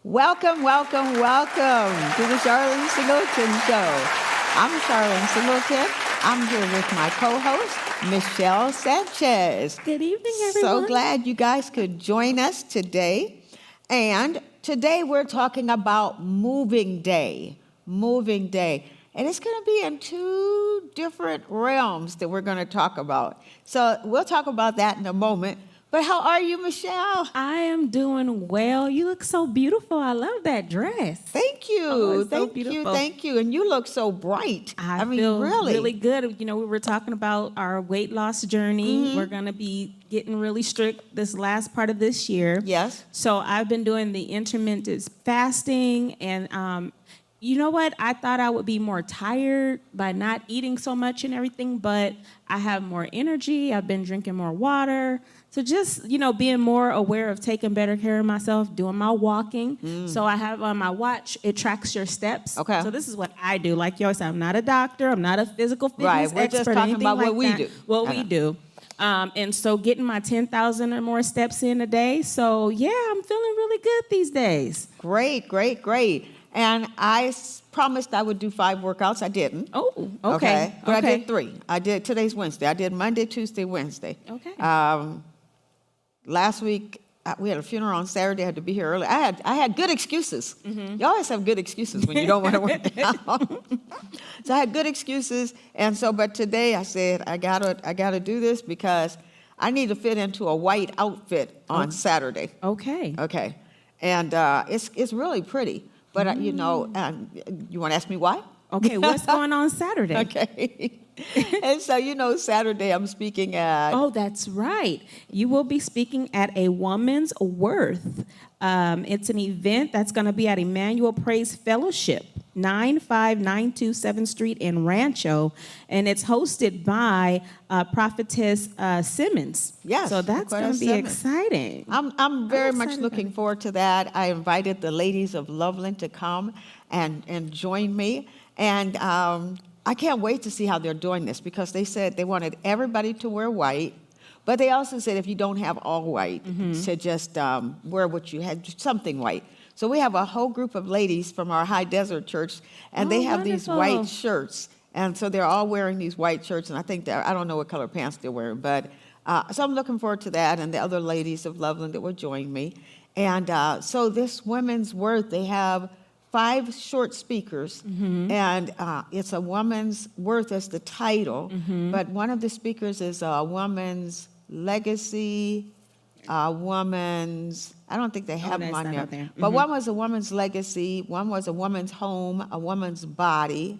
Welcome, welcome, welcome to the Charlene Singleton Show. I'm Charlene Singleton. I'm here with my co-host, Michelle Sanchez. Good evening, everyone. So glad you guys could join us today. And today we're talking about Moving Day. Moving Day. And it's going to be in two different realms that we're going to talk about. So we'll talk about that in a moment. But how are you, Michelle? I am doing well. You look so beautiful. I love that dress. Thank you. Oh, it's so Thank you. beautiful. Thank you. And you look so bright. I feel really good. You know, we were talking about our weight loss journey. Mm-hmm. We're going to be getting really strict this last part of this year. Yes. So I've been doing the intermittent fasting, and you know what? I thought I would be more tired by not eating so much and everything, but I have more energy. I've been drinking more water. So just, being more aware of taking better care of myself, doing my walking. So I have on my watch, it tracks your steps. Okay. So this is what I do. Like you always say, I'm not a doctor. I'm not a physical fitness Right. We're expert. just talking anything about like what we that. do. What we do. And so getting my 10,000 or more steps in a day. So, yeah, I'm feeling really good these days. Great, great, great. And I promised I would do 5 workouts. I didn't. Oh, okay. But I did 3. Today's Wednesday. I did Monday, Tuesday, Wednesday. Okay. Last week, we had a funeral on Saturday. I had to be here early. I had good excuses. Mm-hmm. You always have good excuses when you don't want to work out. So I had good excuses. And so, but today I said, I gotta do this because I need to fit into a white outfit on Saturday. Okay. Okay. And it's really pretty. But, you want to ask me why? Okay, what's going on Saturday? Okay. And so, Saturday I'm speaking at... Oh, that's right. You will be speaking at A Woman's Worth. It's an event that's going to be at Emmanuel Praise Fellowship, 9592 7th Street in Rancho. And it's hosted by Prophetess Simmons. Yes. So that's going to be exciting. I'm very much excited looking forward to that. I invited the ladies of Loveland to come and join me. And I can't wait to see how they're doing this because they said they wanted everybody to wear white, but they also said if you don't have all white, to just wear what you had, something white. So we have a whole group of ladies from our High Desert Church, and they have these white shirts. And so they're all wearing these white shirts, and I don't know what color pants they're wearing, but so I'm looking forward to that, and the other ladies of Loveland that will join me. And so this Women's Worth, they have 5 short speakers, and it's a woman's worth as the title, but one of the speakers is a woman's legacy, a woman's, I don't think they have them on there, but one was a woman's legacy, one was a woman's home, a woman's body,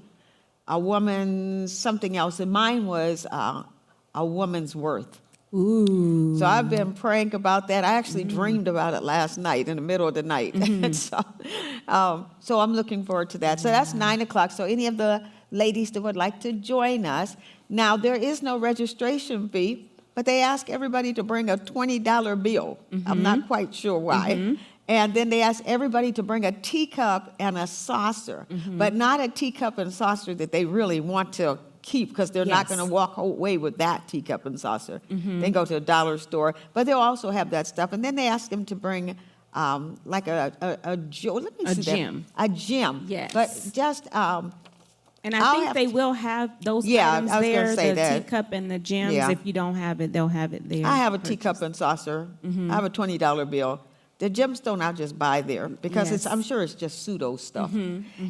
a woman's something else, and mine was a woman's worth. Ooh. So I've been praying about that. I actually dreamed about it last night in the middle of the night. So I'm looking forward to that. So that's 9 o'clock. So any of the ladies that would like to join us. Now, there is no registration fee, but they ask everybody to bring a $20 bill. I'm not quite sure why. And then they ask everybody to bring a teacup and a saucer, but not a teacup and saucer that they really want to keep because they're not going to walk away with that teacup and saucer. They go to a dollar store, but they'll also have that stuff. And then they ask them to bring like a gem. A gem. Yes. But just... and I think they will have those items I was there, gonna say the that. teacup and the gems. Yeah. If you don't have it, they'll have it there. I have a teacup and saucer. I have a $20 bill. The gemstone I'll just buy there because I'm sure it's just pseudo stuff.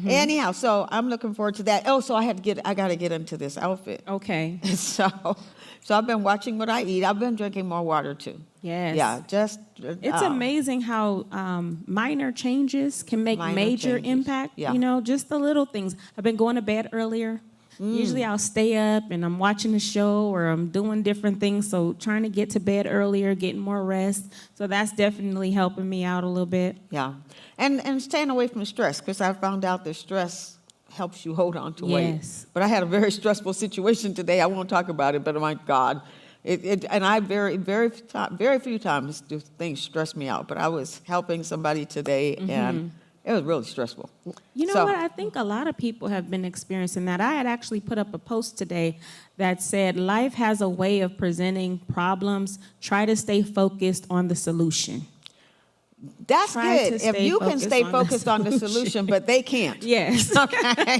Anyhow, so I'm looking forward to that. Oh, so I got to get into this outfit. Okay. So I've been watching what I eat. I've been drinking more water too. Yes. Yeah, just. It's amazing how minor changes can make major impact. Yeah. Just the little things. I've been going to bed earlier. Usually I'll stay up and I'm watching a show or I'm doing different things. So trying to get to bed earlier, getting more rest. So that's definitely helping me out a little bit. Yeah. And staying away from stress because I found out that stress helps you hold on to weight. Yes. But I had a very stressful situation today. I won't talk about it, but my God. And I very few times do things stress me out. But I was helping somebody today and it was really stressful. You know what? I think a lot of people have been experiencing that. I had actually put up a post today that said, life has a way of presenting problems. Try to stay focused on the solution. That's Try to good. If stay you can focused stay on the focused on the solution, but they can't. Yes. Okay.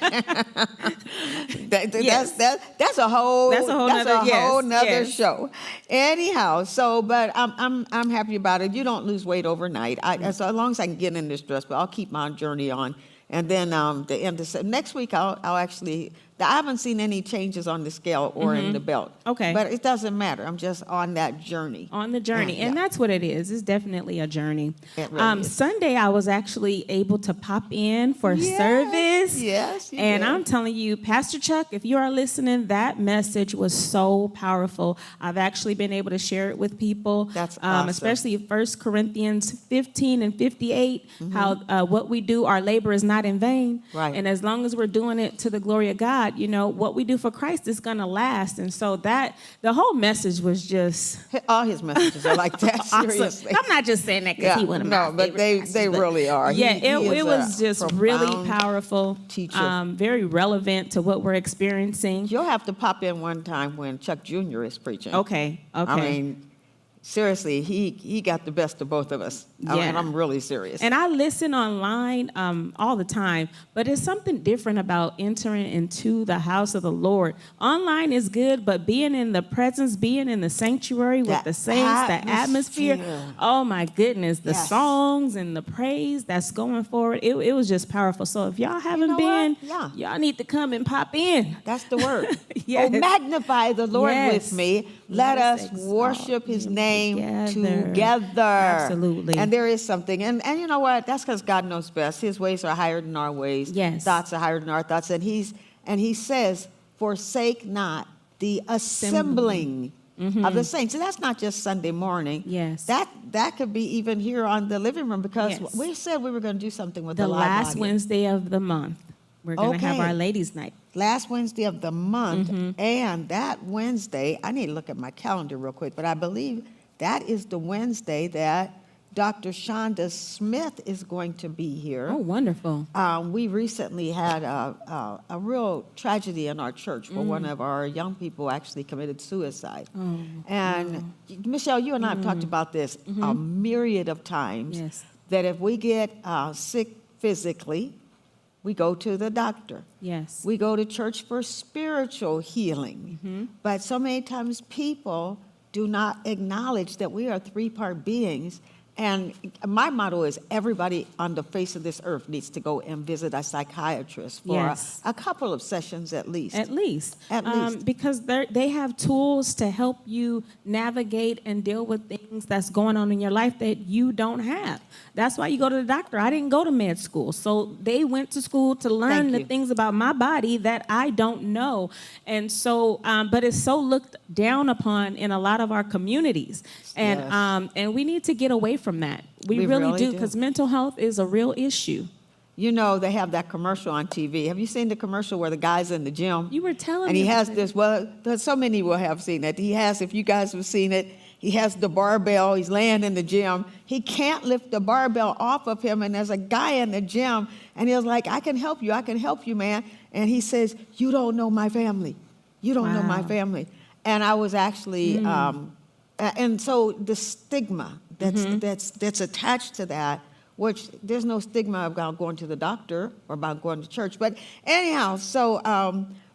Yes. That's a whole Yes, nother yes. show. Anyhow, but I'm happy about it. You don't lose weight overnight. As long as I can get in this dress, but I'll keep my journey on. And then the end of next week, I'll actually. I haven't seen any changes on the scale or in the belt. Okay. But it doesn't matter. I'm just on that journey. On the journey. And Yeah. that's what it is. It's definitely a journey. It really is. Sunday, I was actually able to pop in for Yes, service. yes, you And did. I'm telling you, Pastor Chuck, if you are listening, that message was so powerful. I've actually been able to share it with people. That's awesome. Especially 1 Corinthians 15 and 58, how what we do, our labor is not in vain. Right. And as long as we're doing it to the glory of God, you know, what we do for Christ is going to last. And so that, the whole message was just All his messages are like that. awesome. Seriously. I'm not just saying that because Yeah, he one of no, my but favorite they pastors, but really are. Yeah, He is it was a just really profound powerful, teacher. very relevant to what we're experiencing. You'll have to pop in one time when Chuck Jr. is preaching. Okay, okay. I mean, seriously, he got the best of both of us. I mean, Yeah. I'm really serious. And I listen online all the time, but it's something different about entering into the house of the Lord. Online is good, but being in the presence, being in the sanctuary with That the saints, the atmosphere, atmosphere. oh my goodness, the Yes. songs and the praise that's going forward, it was just powerful. So if y'all haven't know been, what? Yeah. y'all need to come and pop in. That's the word. Yes. Oh, magnify the Lord Yes. with me. Let us exalt worship his him name together. together. Absolutely. And there is something. And you know what? That's because God knows best. His ways are higher than our ways. Yes. Thoughts are higher than our thoughts. And he says, forsake not the assembling of the saints. And that's not just Sunday morning. Yes. That could be even here on the living room because Yes. we said we were going to do something with the The live last audience. Wednesday of the month, we're going to have Okay. our ladies' night. Last Wednesday of the month, Mm-hmm. and that Wednesday, I need to look at my calendar real quick, but I believe that is the Wednesday that Dr. Shonda Smith is going to be here. Oh, wonderful. We recently had a real tragedy in our church where one of our young people actually committed suicide. And Michelle, you and I have talked about this a myriad of times, Yes. that if we get sick physically, we go to the doctor. Yes. We go to church for spiritual healing. But so many times people do not acknowledge that we are three-part beings. And my motto is everybody on the face of this earth needs to go and visit a psychiatrist for Yes. a couple of sessions at least. At least. At least. Because they have tools to help you navigate and deal with things that's going on in your life that you don't have. That's why you go to the doctor. I didn't go to med school. So they went to school to learn Thank the you. things about my body that I don't know. And so, but it's so looked down upon in a lot of our communities. And, Yes. and we need to get away from that. We really do, because mental health is a real issue. You know, they have that commercial on TV. Have you seen the commercial where the guy's in the gym? You were telling And me he has about this, well, so many will have seen it. He has, if you guys have seen it, he has the barbell. He's laying in the gym. He can't lift the barbell off of him. And there's a guy in the gym. And he was like, I can help you, man. And he says, you don't know my family. You don't know my Wow. family. And I was actually, and so the stigma that's attached to that, which there's no stigma about going to the doctor or about going to church. But anyhow, so,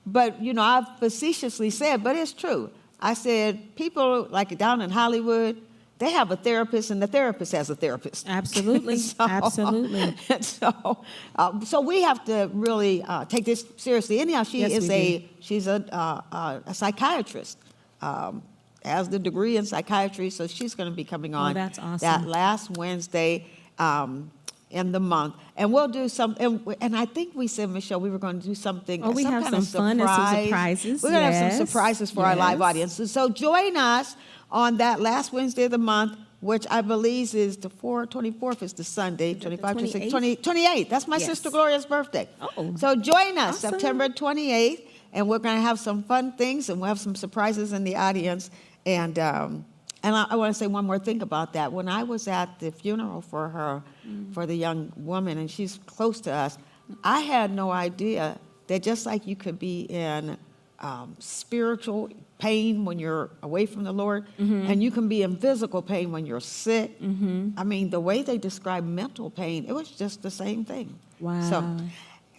but, you know, I've facetiously said, but it's true. I said, people like down in Hollywood, they have a therapist, and the therapist has a therapist. Absolutely, absolutely. So we have to really take this seriously. Anyhow, Yes, she's a psychiatrist, has the degree in psychiatry, so she's going to be coming on that's awesome. that last Wednesday in the month, and we'll do some. And I think we said, Michelle, we were going to do something. Oh, we have kind of some fun and some surprise. surprises. We're going to have some Yes, surprises for our live yes. audience. So join us on that last Wednesday of the month, which I believe is the 24th is the Sunday, 25, 26, 28th. That's my Yes. sister Gloria's birthday. Oh. So join us Awesome. September 28th, and we're going to have some fun things, and we'll have some surprises in the audience. And I want to say one more thing about that. When I was at the funeral for her, for the young woman, and she's close to us, I had no idea that just like you could be in spiritual pain when you're away from the Lord, and you can be in physical pain when you're sick. I mean, the way they describe mental pain, it was just the same thing. Wow.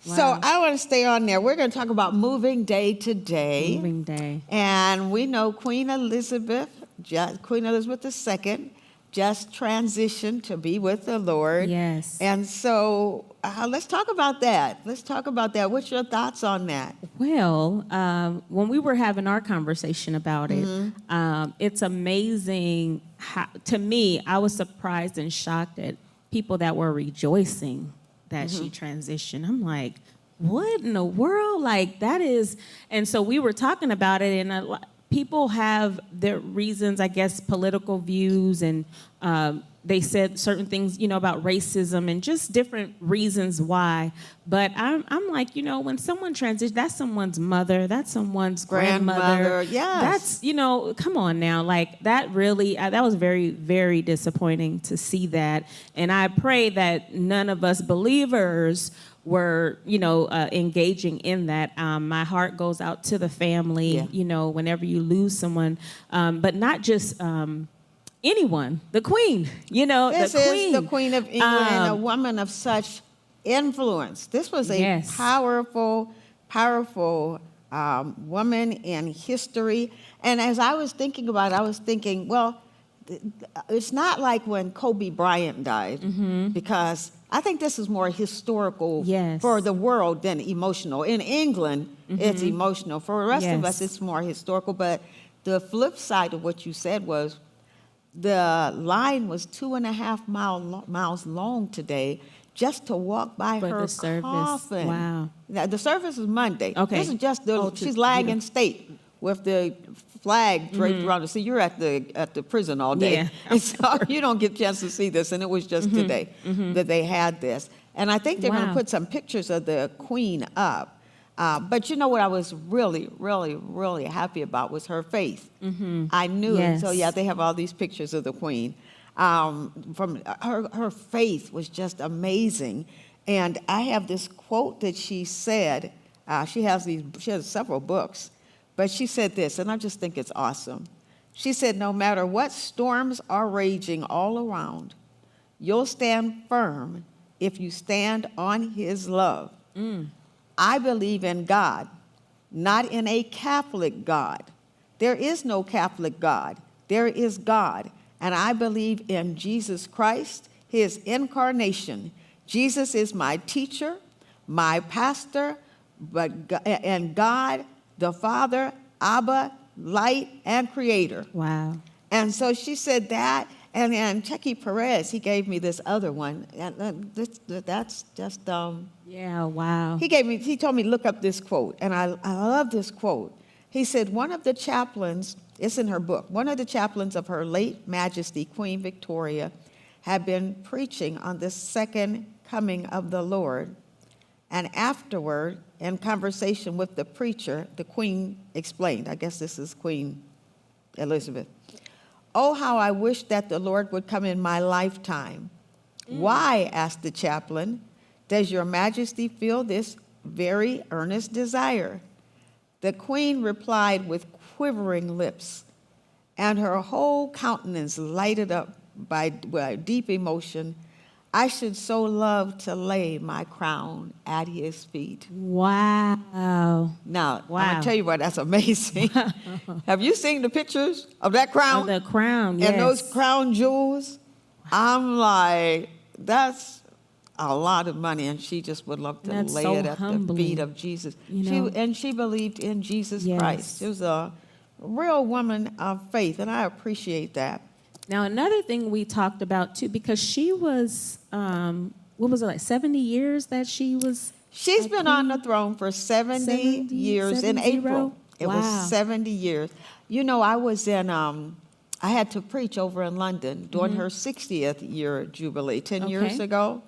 So I want to stay on there. We're going to talk about moving day to day. Moving day. And we know Queen Elizabeth II, just transitioned to be with the Lord. Yes. And so let's talk about that. What's your thoughts on that? Well, when we were having our conversation about it, it's amazing how, to me, I was surprised and shocked at people that were rejoicing that she transitioned. I'm like, what in the world? Like, that is, and so we were talking about it, and people have their reasons, I guess, political views, and they said certain things, about racism and just different reasons why. But I'm like, when someone transitions, that's someone's mother, that's someone's grandmother. Yes. That's, come on now. Like, that really, that was very, very disappointing to see that. And I pray that none of us believers were, engaging in that. My heart goes out to the family, whenever you lose someone, but not just anyone, the Queen, This the Queen. is the Queen of England, a woman of such influence. This was a powerful woman in history. And as I was thinking about it, I was thinking, well, it's not like when Kobe Bryant died, because I think this is more historical for the world than emotional. In England, it's emotional. For the rest of us, it's more historical. But the flip side of what you said was the line was 2.5 miles long today just to walk by her coffin. Wow. Now, the service is Monday. Okay. This is just she's lying in state with the flag draped around her. See, you're at the prison all day. Yeah. And so you don't get a chance to see this, and it was just today that they had this. And I think they're going to put some pictures of the Queen up. But you know what I was really, really, really happy about was her faith. I knew it. So they have all these pictures of the Queen. From her faith was just amazing. And I have this quote that she said. She has several books, but she said this, and I just think it's awesome. She said, "No matter what storms are raging all around, you'll stand firm if you stand on His love. I believe in God, not in a Catholic God. There is no Catholic God. There is God. And I believe in Jesus Christ, His incarnation. Jesus is my teacher, my pastor, and God, the Father, Abba, light, and creator." Wow. And so she said that. And then Checky Perez, he gave me this other one. And that's just... Yeah, wow. He told me, look up this quote, and I love this quote. He said, one of the chaplains, it's in her book, one of the chaplains of Her late Majesty, Queen Victoria, had been preaching on the second coming of the Lord. And afterward, in conversation with the preacher, the Queen explained, I guess this is Queen Elizabeth, "Oh, how I wish that the Lord would come in my lifetime." "Why?" asked the chaplain. "Does your Majesty feel this very earnest desire?" The Queen replied with quivering lips, and her whole countenance lighted up by deep emotion, "I should so love to lay my crown at His feet." Wow. Now, I'm going to tell you what, that's amazing. Have you seen the pictures of that crown? The crown, yes. And those crown jewels? I'm like, that's a lot of money, and she just would love to lay it at the feet of Jesus. She believed in Jesus Christ. She was a real woman of faith, and I appreciate that. Now, another thing we talked about, too, because she was, what was it, like 70 years that she was? She's been on the throne for 70 years in April. It was 70 years. I was I had to preach over in London during her 60th year jubilee 10 years ago.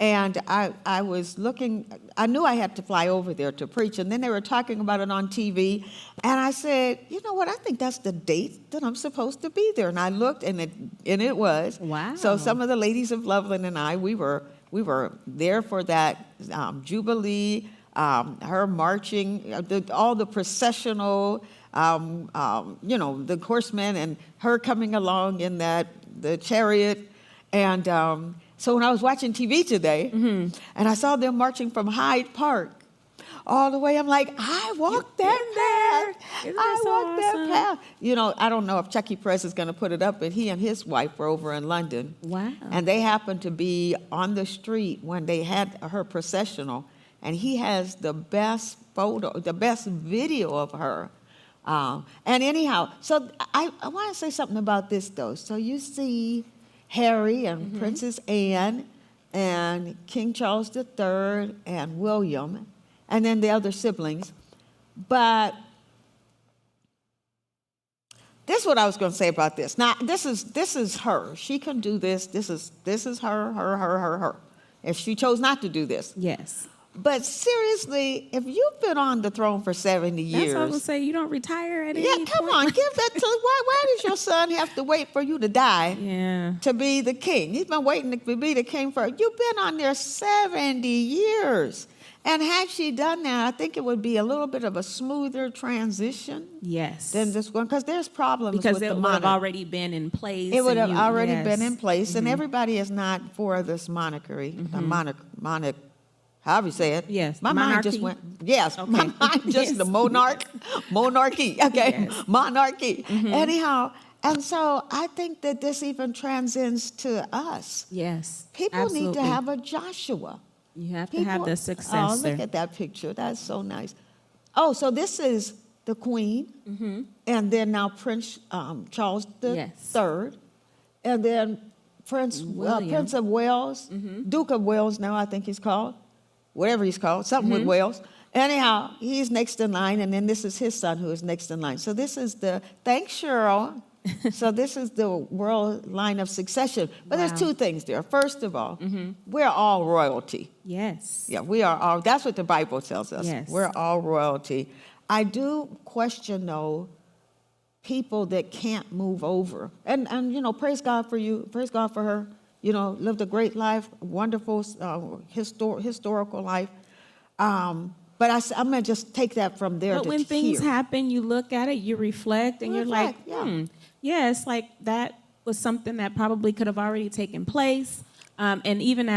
And I was looking, I knew I had to fly over there to preach, and then they were talking about it on TV, and I said, you know what, I think that's the date that I'm supposed to be there. And I looked, and it was. Wow. So some of the ladies of Loveland and I, we were there for that Jubilee her marching, all the processional, the horsemen and her coming along in the chariot. And so when I was watching TV today, and I saw them marching from Hyde Park all the way, I'm like, I walked that path. Isn't that I so walked that awesome? path. I don't know if Chucky Press is going to put it up, but he and his wife were over in London. Wow. And they happened to be on the street when they had her processional, and he has the best photo, the best video of her. And anyhow, so I want to say something about this, though. So you see Harry and Princess Anne and King Charles III and William, and then the other siblings. But this is what I was going to say about this. Now, this is her. She can do this. This is her. If she chose not to do this. Yes. But seriously, if you've been on the throne for 70 years. That's what I would say. You don't retire at any point. Yeah, come on, give that to, why does your son have to wait for you to die Yeah. to be the king? He's been waiting to be the king for, you've been on there 70 years. And had she done that, I think it would be a little bit of a smoother transition Yes. than this one, because there's problems because with it the would have monarchy. already been in place. It would and have already been in yes. place, and everybody is not for this monarchy, the however you say it. Yes, My mind just monarchy. went, yes, my Okay. mind just, Yes. the monarchy, okay, Yes. monarchy. Anyhow, and so I think that this even transcends to us. Yes. People need absolutely. to have a Joshua. You have to have the Oh, successor. look at that picture. That's so nice. Oh, so this is the Queen, and then now Prince Charles Yes. III, and then Prince of Wales, Duke of Wales now I think he's called, whatever he's called, something with Wales. Anyhow, he's next in line, and then this is his son who is next in line. So this is thanks Cheryl. So this is the world line of succession. But there's Wow. two things there. First of all, we're all royalty. Yes. Yeah, we are all, that's what the Bible tells us. Yes. We're all royalty. I do question, though, people that can't move over. And praise God for you, praise God for her. Lived a great life, wonderful historical life. But I'm going to just take that from there But to when things here. happen, you look at it, you reflect, and you're like, yeah. yes, like that was something that probably could have already taken place. And even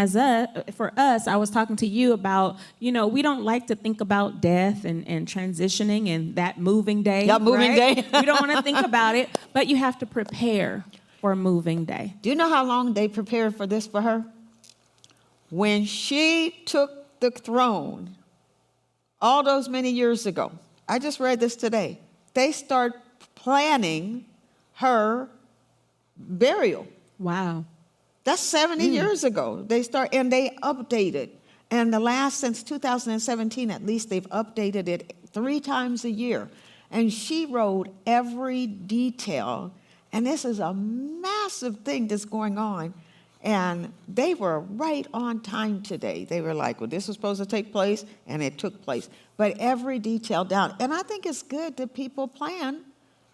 for us, I was talking to you about, we don't like to think about death and transitioning and that moving day. Yeah, moving right? day. We don't want to think about it, but you have to prepare for moving day. Do you know how long they prepared for this for her? When she took the throne, all those many years ago, I just read this today, they start planning her burial. Wow. That's 70 years ago. They updated. And since 2017 at least, they've updated it 3 times a year. And she wrote every detail. And this is a massive thing that's going on. And they were right on time today. They were like, well, this was supposed to take place, and it took place. But every detail down. And I think it's good that people plan,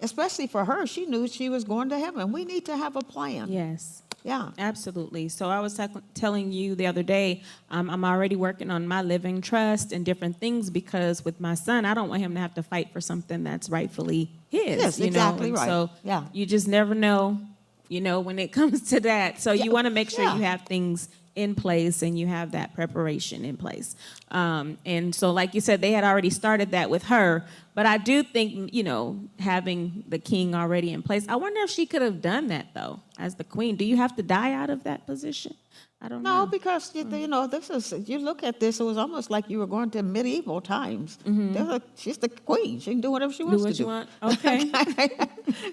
especially for her. She knew she was going to heaven. We need to have a plan. Yes. Yeah. Absolutely. So I was telling you the other day, I'm already working on my living trust and different things because with my son, I don't want him to have to fight for something that's rightfully his. Yes, exactly And right. So Yeah. you just never know, when it comes to that. So you want to make sure Yeah. you have things in place and you have that preparation in place. And so, like you said, they had already started that with her. But I do think, having the king already in place, I wonder if she could have done that, though, as the queen. Do you have to die out of that position? I don't know. No, because you look at this, it was almost like you were going to medieval times. She's the queen; she can do whatever she Do wants what to you do. want? Okay.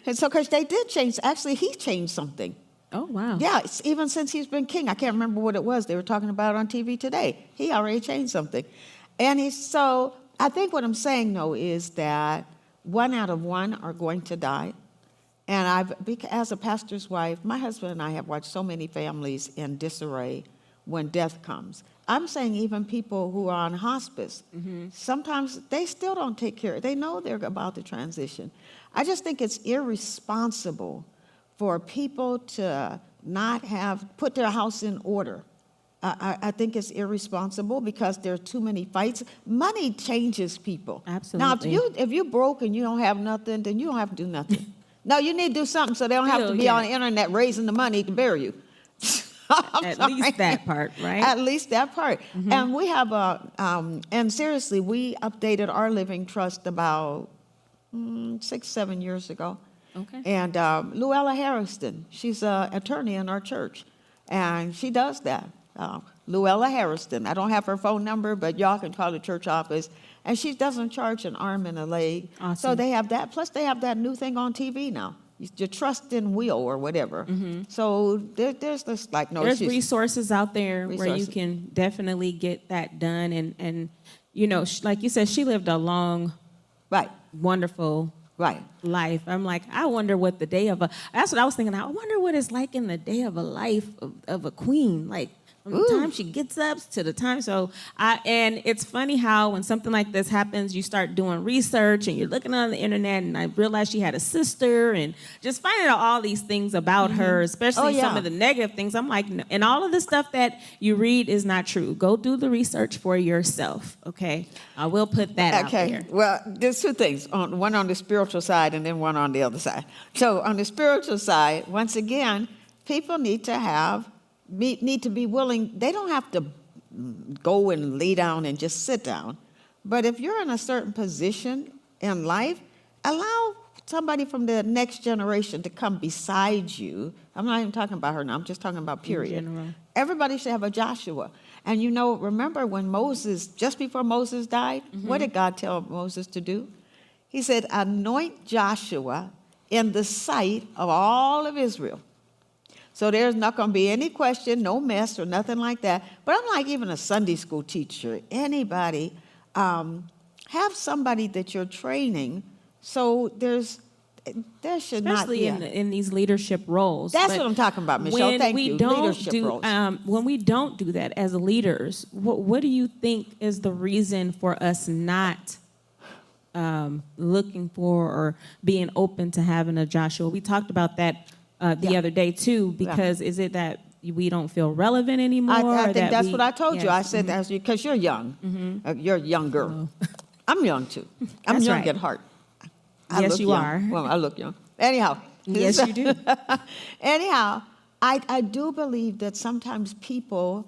And so, because they did change. Actually, he changed something. Oh, wow. Yeah, even since he's been king, I can't remember what it was. They were talking about it on TV today. He already changed something, and so I think what I'm saying though is that 1 out of 1 are going to die. And as a pastor's wife, my husband and I have watched so many families in disarray when death comes. I'm saying even people who are on hospice, sometimes they still don't take care. They know they're about to transition. I just think it's irresponsible for people to not put their house in order I think it's irresponsible because there are too many fights. Money changes people. Absolutely. Now, if you're broke and you don't have nothing, then you don't have to do nothing. No, you need to do something so they don't have to be Yeah. on the internet raising the money to bury you. At least that part, right? At least that part. And we have and seriously, we updated our living trust about 6-7 years ago. Okay. And Luella Harrison, she's an attorney in our church, and she does that. Luella Harrison. I don't have her phone number, but y'all can call the church office. And she doesn't charge an arm and a leg. Awesome. So they have that. Plus, they have that new thing on TV now. Your trust in will or whatever. So there's this like no. There's resources out there where you Resources. can definitely get that done. And you know, like you said, she lived a long, Right, wonderful right. life. I'm like, I wonder what the day of that's what I was thinking. I wonder what it's like in the day of a life of a queen. Like, from the time she gets up to the time. So and it's funny how when something like this happens, you start doing research and you're looking on the internet, and I realized she had a sister, and just finding out all these things about her, especially some yeah. of the negative things. I'm like, no, and all of the stuff that you read is not true. Go do the research for yourself. Okay, I will put that out Okay, there. well, there's two things, one on the spiritual side and then one on the other side. So on the spiritual side, once again, people need to be willing. They don't have to go and lay down and just sit down. But if you're in a certain position in life, allow somebody from the next generation to come beside you. I'm not even talking about her now. I'm just talking about period. general. Everybody should have a Joshua. And you know, remember when Moses, just before Moses died, what did God tell Moses to do? He said, anoint Joshua in the sight of all of Israel. So there's not going to be any question, no mess or nothing like that. But I'm like even a Sunday school teacher, anybody, have somebody that you're training. So there should not Especially be. in these leadership roles. That's But what I'm talking about, Michelle. when Thank we you. don't Leadership do, roles. when we don't do that as leaders, what do you think is the reason for us not looking for or being open to having a Joshua? We talked about that the Yeah. other day too, because is it that we don't feel relevant anymore? I or think that's we- what I told you. I Yes. said that's because you're young. You're younger. I'm young too. I'm That's young right. at heart. I Yes, look you young. are. Well, I look young. Anyhow. Yes, you do. Anyhow, I do believe that sometimes people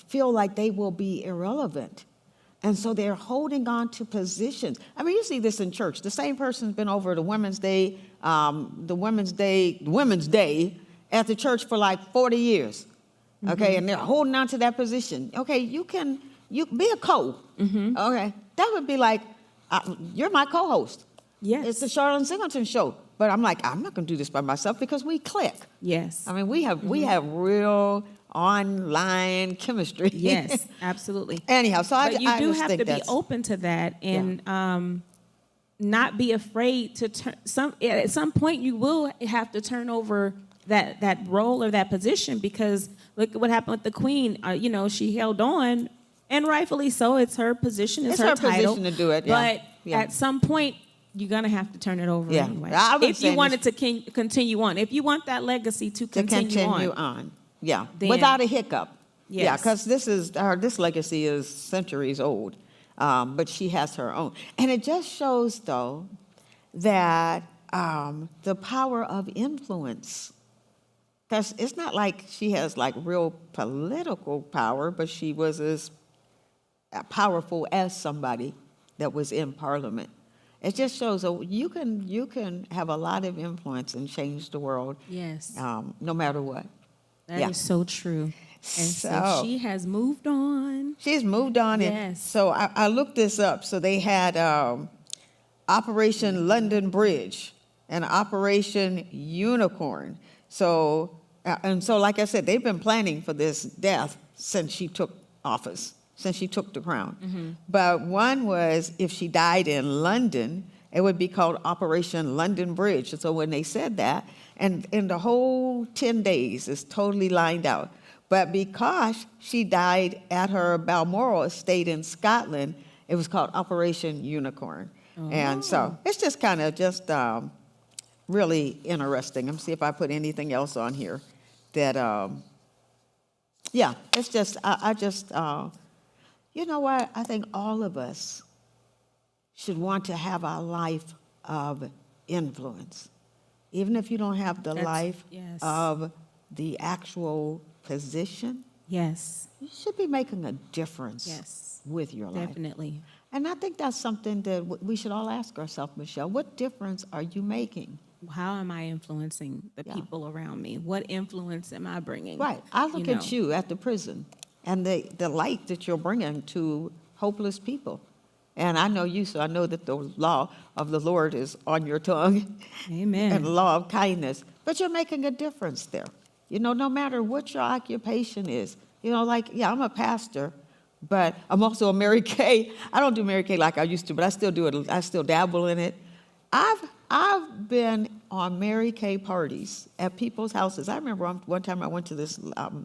feel like they will be irrelevant. And so they're holding on to positions. I mean, you see this in church. The same person's been over the Women's Day at the church for like 40 years. Okay, and they're holding on to that position. Okay, you be a co. Okay, that would be like, you're my co-host. Yes. It's the Charlotte Singleton show. But I'm like, I'm not going to do this by myself because we click. Yes. I mean, we have real online chemistry. Yes, absolutely. Anyhow, so But you I do just have think to be that's open to that and not be afraid to turn. At some point, you will have to turn over that role or that position, because look at what happened with the queen. She held on, and rightfully so. It's her position. It's her title. position to do it. Yeah. But Yeah. at some point, you're gonna have to turn it over Yeah. anyway. I've been If you saying want it to continue on, if you want that legacy to to continue continue on. on. Yeah, Then- without a hiccup. Yeah, Yes. because this legacy is centuries old, but she has her own. And it just shows, though, that the power of influence. Because it's not like she has like real political power, but she was as powerful as somebody that was in Parliament. It just shows that you can have a lot of influence and change the world, Yes. no matter what. That is Yeah. so true. And so So- she has moved on. She's moved on. And Yes. so I looked this up. So they had Operation London Bridge and Operation Unicorn. So, like I said, they've been planning for this death since she took office, since she took the crown. But one was if she died in London, it would be called Operation London Bridge. So when they said that, and in the whole 10 days is totally lined out. But because she died at her Balmoral estate in Scotland, it was called Operation Unicorn. And so it's just kind of really interesting. Let me see if I put anything else on here that Yeah, it's just, I just, you know what? I think all of us should want to have a life of influence. Even if you don't have the life Yes. of the actual position, Yes. you should be making a difference Yes. with your life. Definitely. And I think that's something that we should all ask ourselves, Michelle. What difference are you making? How am I influencing the Yeah. people around me? What influence am I bringing? Right. I look know? at you at the prison and the light that you're bringing to hopeless people. And I know you, so I know that the law of the Lord is on your tongue Amen. and the law of kindness. But you're making a difference there. You know, no matter what your occupation is. You know, like, yeah, I'm a pastor, but I'm also a Mary Kay. I don't do Mary Kay like I used to, but I still do it. I still dabble in it. I've been on Mary Kay parties at people's houses. I remember one time I went to this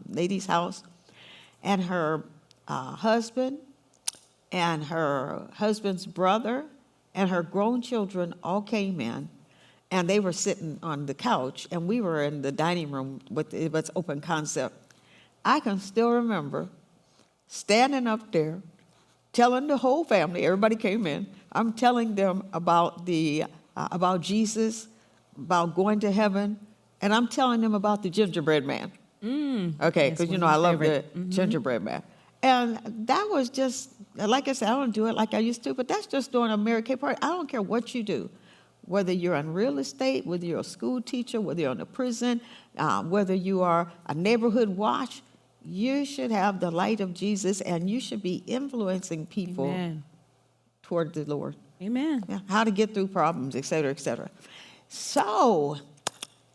lady's house, and her husband and her husband's brother and her grown children all came in, and they were sitting on the couch, and we were in the dining room with its open concept. I can still remember standing up there, telling the whole family, everybody came in, I'm telling them about about Jesus, about going to heaven, and I'm telling them about the gingerbread man. Okay, That's because one of I my love favorite. the gingerbread man. And that was just, like I said, I don't do it like I used to, but that's just doing a Mary Kay party. I don't care what you do, whether you're in real estate, whether you're a school teacher, whether you're in a prison, whether you are a neighborhood watch, you should have the light of Jesus, and you should be influencing people Amen. toward the Lord. Amen. Yeah, how to get through problems, et cetera, et cetera. So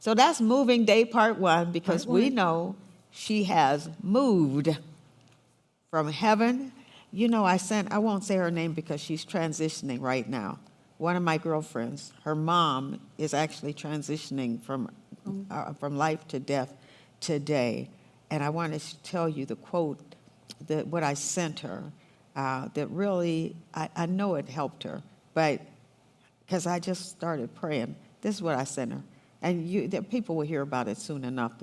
that's moving day part one, because Part we one. know she has moved from heaven. You know, I won't say her name because she's transitioning right now. One of my girlfriends, her mom is actually transitioning from life to death today. And I want to tell you the quote, what I sent her, that really, I know it helped her, but because I just started praying. This is what I sent her. And the people will hear about it soon enough,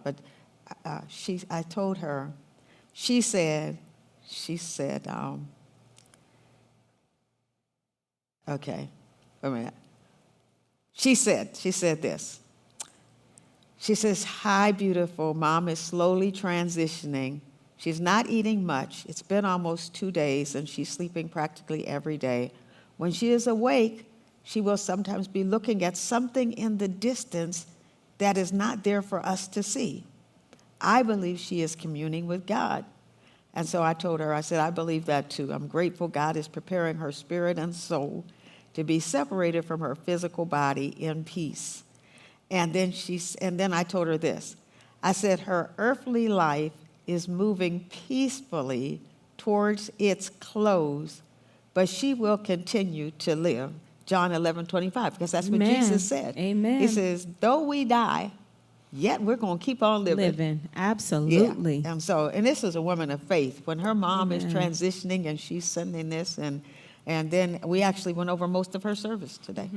but I told her, she said, okay, wait a minute. She said this. She says, hi, beautiful. Mom is slowly transitioning. She's not eating much. It's been almost 2 days, and she's sleeping practically every day. When she is awake, she will sometimes be looking at something in the distance that is not there for us to see. I believe she is communing with God. And so I told her, I said, I believe that too. I'm grateful God is preparing her spirit and soul to be separated from her physical body in peace. And then I told her this. I said, her earthly life is moving peacefully towards its close, but she will continue to live. John 11:25, because that's what Amen. Jesus said. Amen. He says, though we die, yet we're going to keep on living. Absolutely. Yeah. And this is a woman of faith. When her mom is Amen. transitioning and she's sending this, and then we actually went over most of her service today.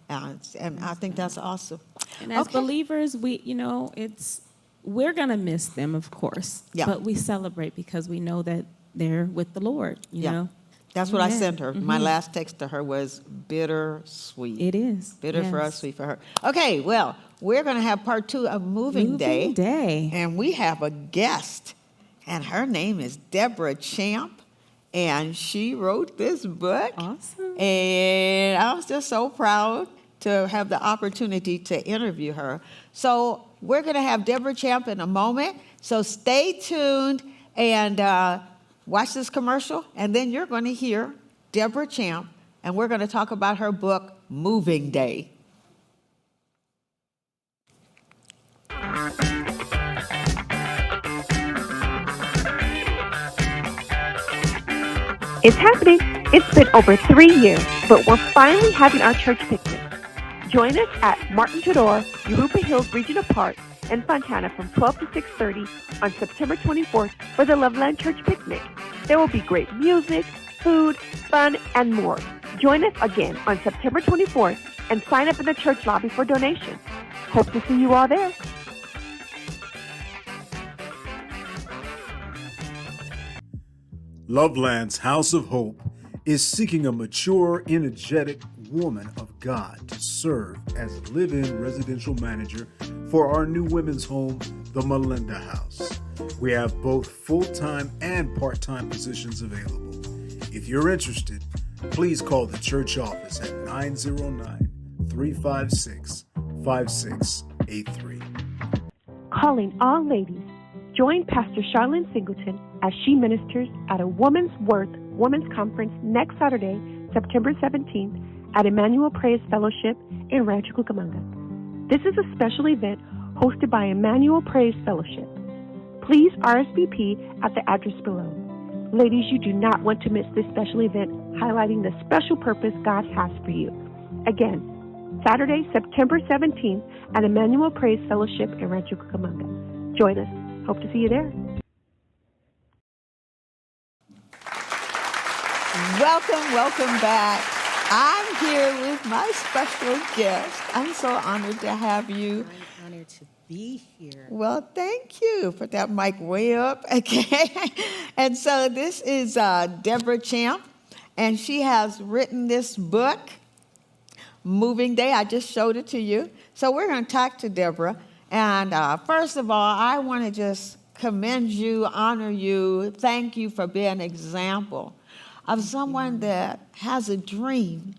And I think that's awesome. And as Okay. believers, we're gonna miss them, of course. Yeah. But we celebrate because we know that they're with the Lord. You know. That's what I Amen. sent her. My last text to her was bittersweet. It is. Bitter for Yes. us, sweet for her. Okay, well, we're going to have part 2 of Moving Day. Day. And we have a guest, and her name is Deborah Champ, and she wrote this book. Awesome. And I was just so proud to have the opportunity to interview her. So we're going to have Deborah Champ in a moment. So stay tuned and watch this commercial, and then you're going to hear Deborah Champ, and we're going to talk about her book, Moving Day. It's happening. It's been over 3 years, but we're finally having our church picnic. Join us at Martin Tudor, Europa Hills Regional Park in Fontana from 12 to 6:30 on September 24th for the Loveland Church Picnic. There will be great music, food, fun, and more. Join us again on September 24th and sign up in the church lobby for donations. Hope to see you all there. Loveland's House of Hope is seeking a mature, energetic woman of God to serve as live-in residential manager for our new women's home, the Melinda House. We have both full-time and part-time positions available. If you're interested, please call the church office at 909-356-5683. Calling all ladies, join Pastor Charlene Singleton as she ministers at a Woman's Worth Women's Conference next Saturday, September 17th at Emmanuel Praise Fellowship in Rancho Cucamonga. This is a special event hosted by Emmanuel Praise Fellowship. Please RSVP at the address below. Ladies, you do not want to miss this special event highlighting the special purpose God has for you. Again, Saturday, September 17th at Emmanuel Praise Fellowship in Rancho Cucamonga. Join us. Hope to see you there. Welcome back. I'm here with my special guest. I'm so honored to have you. I'm honored to be here. Well, thank you. Put that mic way up. Okay. And so this is Deborah Champ, and she has written this book, Moving Day. I just showed it to you. So we're going to talk to Deborah. And first of all, I want to just commend you, honor you, thank you for being an example of someone that has a dream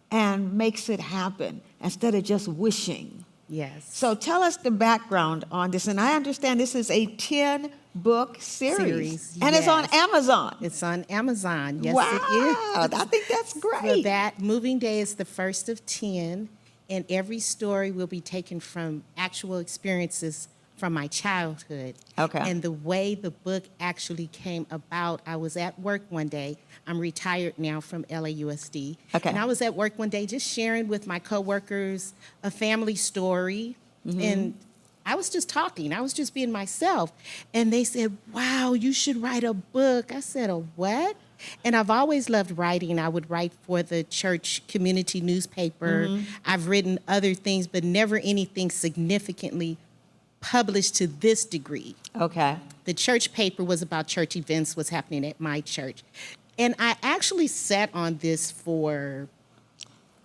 and makes it happen instead of just wishing. Yes. So tell us the background on this. And I understand this is a 10-book series. And it's on yes. Amazon. It's on Amazon. Yes, Wow, it is. I think that's So great. that Moving Day is the first of 10, and every story will be taken from actual experiences from my childhood. Okay. And the way the book actually came about, I was at work one day. I'm retired now from LAUSD. Okay. And I was at work one day just sharing with my coworkers a family story. Mm-hmm. And I was just talking. I was just being myself. And they said, wow, you should write a book. I said, a what? And I've always loved writing. I would write for the church community newspaper. Mm-hmm. I've written other things, but never anything significantly published to this degree. Okay. The church paper was about church events, what's happening at my church. And I actually sat on this for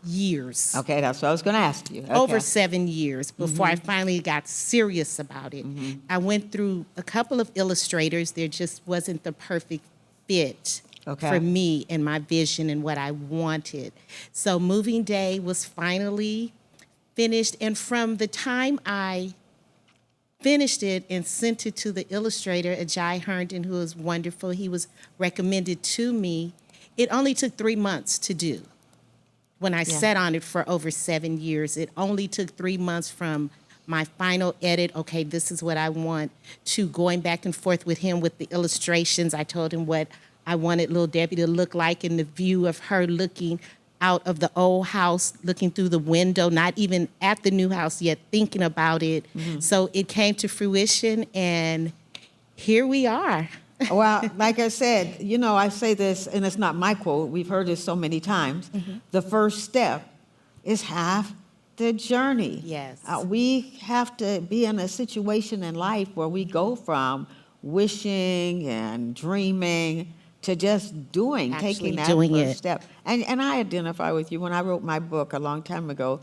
years. Okay, that's what I was going to ask you. Okay. Over 7 years before I finally got serious about it. I went through a couple of illustrators. There just wasn't the perfect fit for me and my vision and what I wanted. So Moving Day was finally finished. And from the time I finished it and sent it to the illustrator, Ajay Herndon, who was wonderful, he was recommended to me, it only took 3 months to do. When I sat on it for over 7 years, it only took 3 months from my final edit, okay, this is what I want, to going back and forth with him with the illustrations. I told him what I wanted Little Debbie to look like, and the view of her looking out of the old house, looking through the window, not even at the new house yet, thinking about it. So it came to fruition, and here we are. Well, like I said, you know, I say this, and it's not my quote. We've heard this so many times. The first step is half the journey. Yes. We have to be in a situation in life where we go from wishing and dreaming to just doing, Actually taking that doing first it. step. And I identify with you. When I wrote my book a long time ago,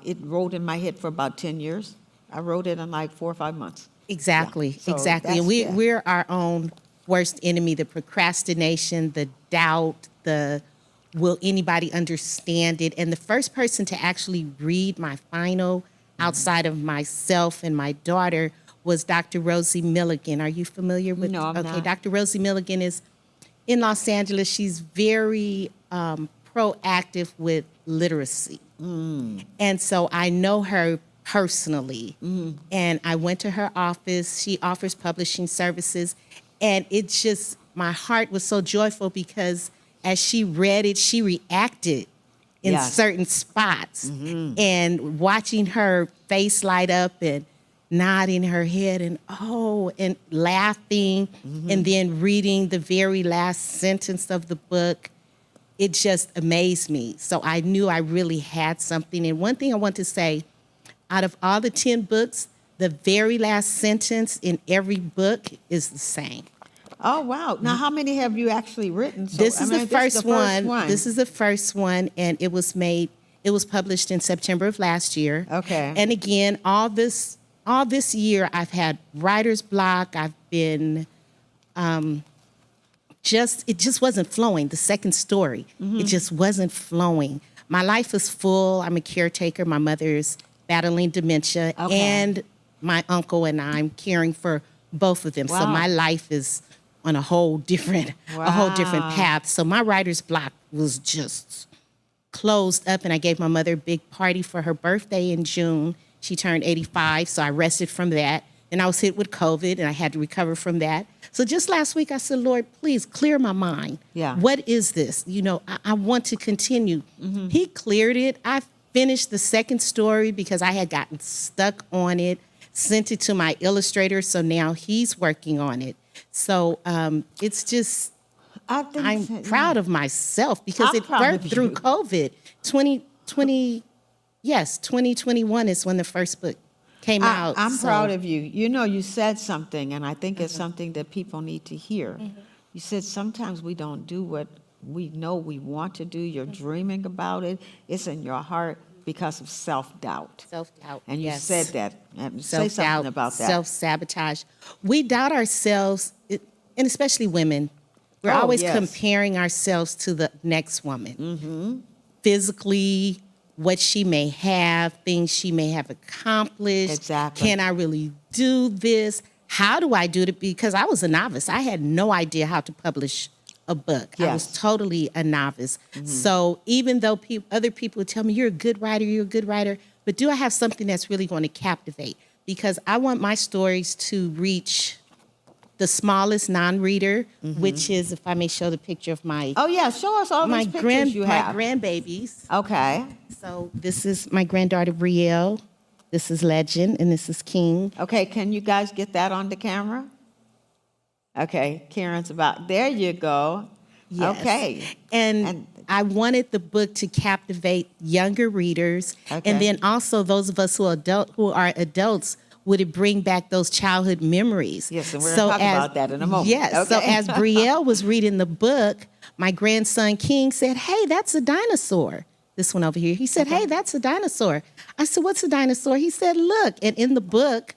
it rolled in my head for about 10 years. I wrote it in like 4 or 5 months. Exactly, So exactly. And that's- we're our own worst enemy, the procrastination, the doubt, the will anybody understand it? And the first person to actually read my final outside of myself and my daughter was Dr. Rosie Milligan. Are you familiar with? No, I'm okay, not. Dr. Rosie Milligan is in Los Angeles. She's very proactive with literacy. And so I know her personally. And I went to her office. She offers publishing services. And it's just, my heart was so joyful because as she read it, she reacted in Yes. certain spots. And watching her face light up and nodding her head and and laughing and then reading the very last sentence of the book, it just amazed me. So I knew I really had something. And one thing I want to say, out of all the 10 books, the very last sentence in every book is the same. Oh, wow. Now, how many have you actually written? So, This is the first one. one. This is the first one, and it was published in September of last year. Okay. And again, all this year, I've had writer's block. I've been it just wasn't flowing. The second story, it just wasn't flowing. My life is full. I'm a caretaker. My mother's battling dementia, Okay. and my uncle and I'm caring for both of them. So Wow. my life is on a whole different Wow. path. So my writer's block was just closed up, and I gave my mother a big party for her birthday in June. She turned 85, so I rested from that. And I was hit with COVID, and I had to recover from that. So just last week, I said, Lord, please clear my mind. Yeah. What is this? You know, I want to continue. He cleared it. I finished the second story because I had gotten stuck on it, sent it to my illustrator, so now he's working on it. So it's just, I think I'm proud of myself because I'm it proud of worked through you. COVID. 2021 is when the first book came out. I'm so- proud of you. You know, you said something, and I think it's something that people need to hear. You said sometimes we don't do what we know we want to do. You're dreaming about it. It's in your heart because of self-doubt. Self-doubt. And you yes. said that. And say Self-doubt, something about that. self-sabotage. We doubt ourselves, and especially women. We're Oh, always yes. comparing ourselves to the next woman. Physically, what she may have, things she may have accomplished. Exactly. Can I really do this? How do I do it? Because I was a novice. I had no idea how to publish a book. I was Yes. totally a novice. So even though other people would tell me, you're a good writer, but do I have something that's really going to captivate? Because I want my stories to reach the smallest non-reader, which is, if I may show the picture of my Oh, yeah. Show us all my these pictures you have. my grandbabies. Okay. So this is my granddaughter Brielle. This is Legend, and this is King. Okay, can you guys get that on the camera? Okay, Karen's about, there you go. Yes. Okay. And I wanted the book to captivate younger readers, Okay. and then also those of us who are adults. Would it bring back those childhood memories? Yes, and we're gonna talk about that in a moment. Yes. So Okay. as Brielle was reading the book, my grandson King said, "Hey, that's a dinosaur." This one over here. He said, "Hey, that's a dinosaur." I said, "What's a dinosaur?" He said, "Look." And in the book,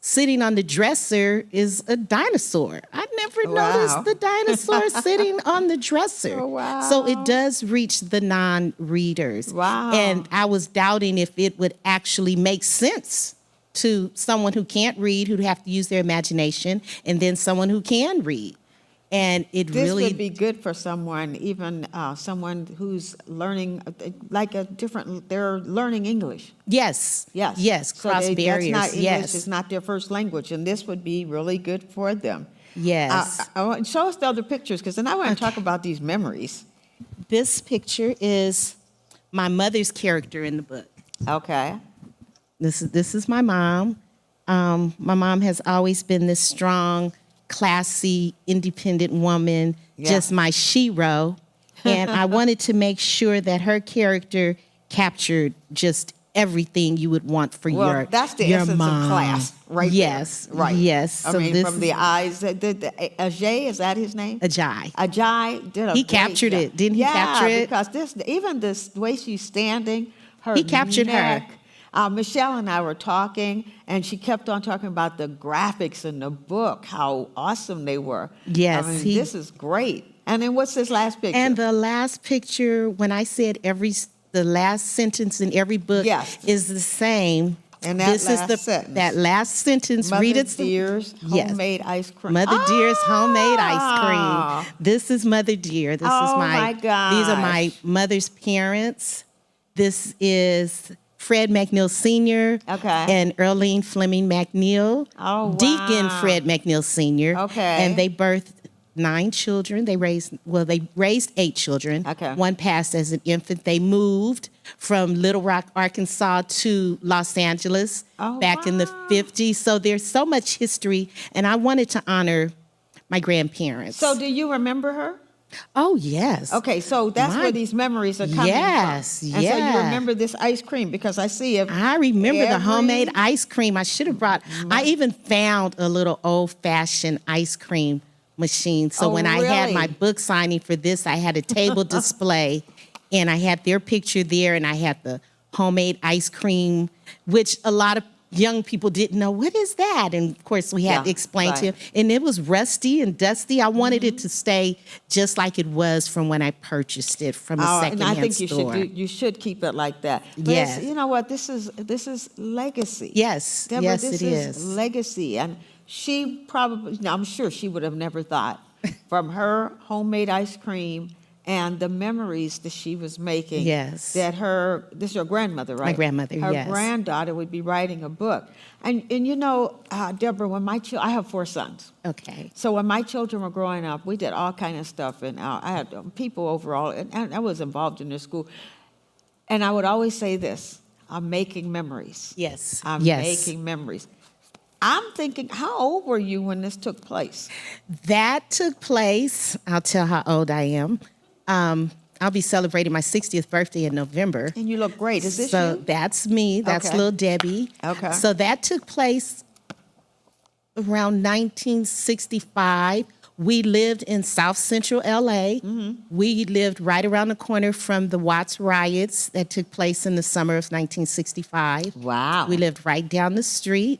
sitting on the dresser is a dinosaur. I never Wow. noticed the dinosaur sitting on the dresser. Oh, wow. So it does reach the non-readers. Wow. And I was doubting if it would actually make sense to someone who can't read, who'd have to use their imagination, and then someone who can read. And it This really would be good for someone, even someone who's learning, they're learning English. yes, Yes. yes, So cross barriers, That's not English, yes, it's not their first language, and this would be really good for them. yes. Show us the other pictures, because then I want to talk about these memories. This picture is my mother's character in the book. Okay. This is my mom. My mom has always been this strong, classy, independent woman, Yeah. just my shero. And I wanted to make sure that her character captured just everything you would want for Well, your that's the your essence mom. of class, right? Yes, there. Right. yes. I So mean, this from the is eyes, Ajay, is that his name? Ajay. Ajay did a He great captured job. it. Didn't he capture it? because even this way she's standing, her He captured her. neck. Michelle and I were talking, and she kept on talking about the graphics in the book, how awesome they were. Yes, I mean, this is great. And then what's this last picture? And the last picture, when I said the last sentence in every book Yes. is the same. And that this last is the sentence. that last sentence. Mother read it. Dear's Yes. homemade ice cream. Mother Dear's homemade ice Ah. cream. This is Mother Dear. This Oh, is my These are my gosh. mother's parents. This is Fred McNeil Sr. Okay. and Earlene Fleming McNeil. Oh, Deacon wow. Fred McNeil Sr. Okay. And they birthed 9 children. They raised 8 children. Okay. One passed as an infant. They moved from Little Rock, Arkansas to Los Angeles Oh, back in the wow. 50s. So there's so much history, and I wanted to honor my grandparents. So do you remember her? Oh, yes. Okay, so that's My- where these memories are coming Yes, from. And so yeah. you remember this ice cream, because I see it. I remember the every- homemade ice cream. I should have brought, I even found a little old-fashioned ice cream machine. So Oh, when I had my really? book signing for this, I had a table display, and I had their picture there, and I had the homemade ice cream, which a lot of young people didn't know, what is that? And of course, we had to Yeah, explain to right. them. And it was rusty and dusty. I wanted it to stay just like it was from when I purchased it from a And secondhand I think store. you should keep it like that. But Yes. you know what? This is legacy. Yes, Deborah, yes, this it is is. legacy, and she probably, I'm sure she would have never thought, from her homemade ice cream and the memories that she was making, Yes. that this is your grandmother, right? grandmother, her yes. granddaughter would be writing a book, and you know, Deborah, when I have 4 sons. Okay. So when my children were growing up, we did all kind of stuff, and I had people overall, and I was involved in their school. And I would always say this: I'm making memories. Yes. I'm Yes. making memories. I'm thinking, how old were you when this took place? That took place, I'll tell how old I am. I'll be celebrating my 60th birthday in November. And you look great. Is this So you? that's me. That's Okay. little Debbie. Okay. So that took place around 1965. We lived in South Central LA. Mm-hmm. We lived right around the corner from the Watts riots that took place in the summer of 1965. Wow. We lived right down the street.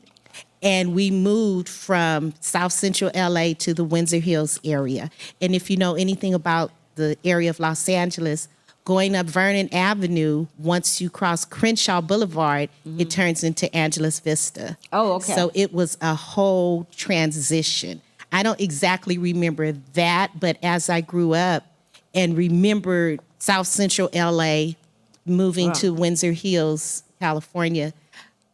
And we moved from South Central LA to the Windsor Hills area. And if you know anything about the area of Los Angeles, going up Vernon Avenue, once you cross Crenshaw Boulevard, it turns into Angeles Vista. Oh, okay. So it was a whole transition. I don't exactly remember that, but as I grew up and remembered South Central LA, moving Wow. to Windsor Hills, California,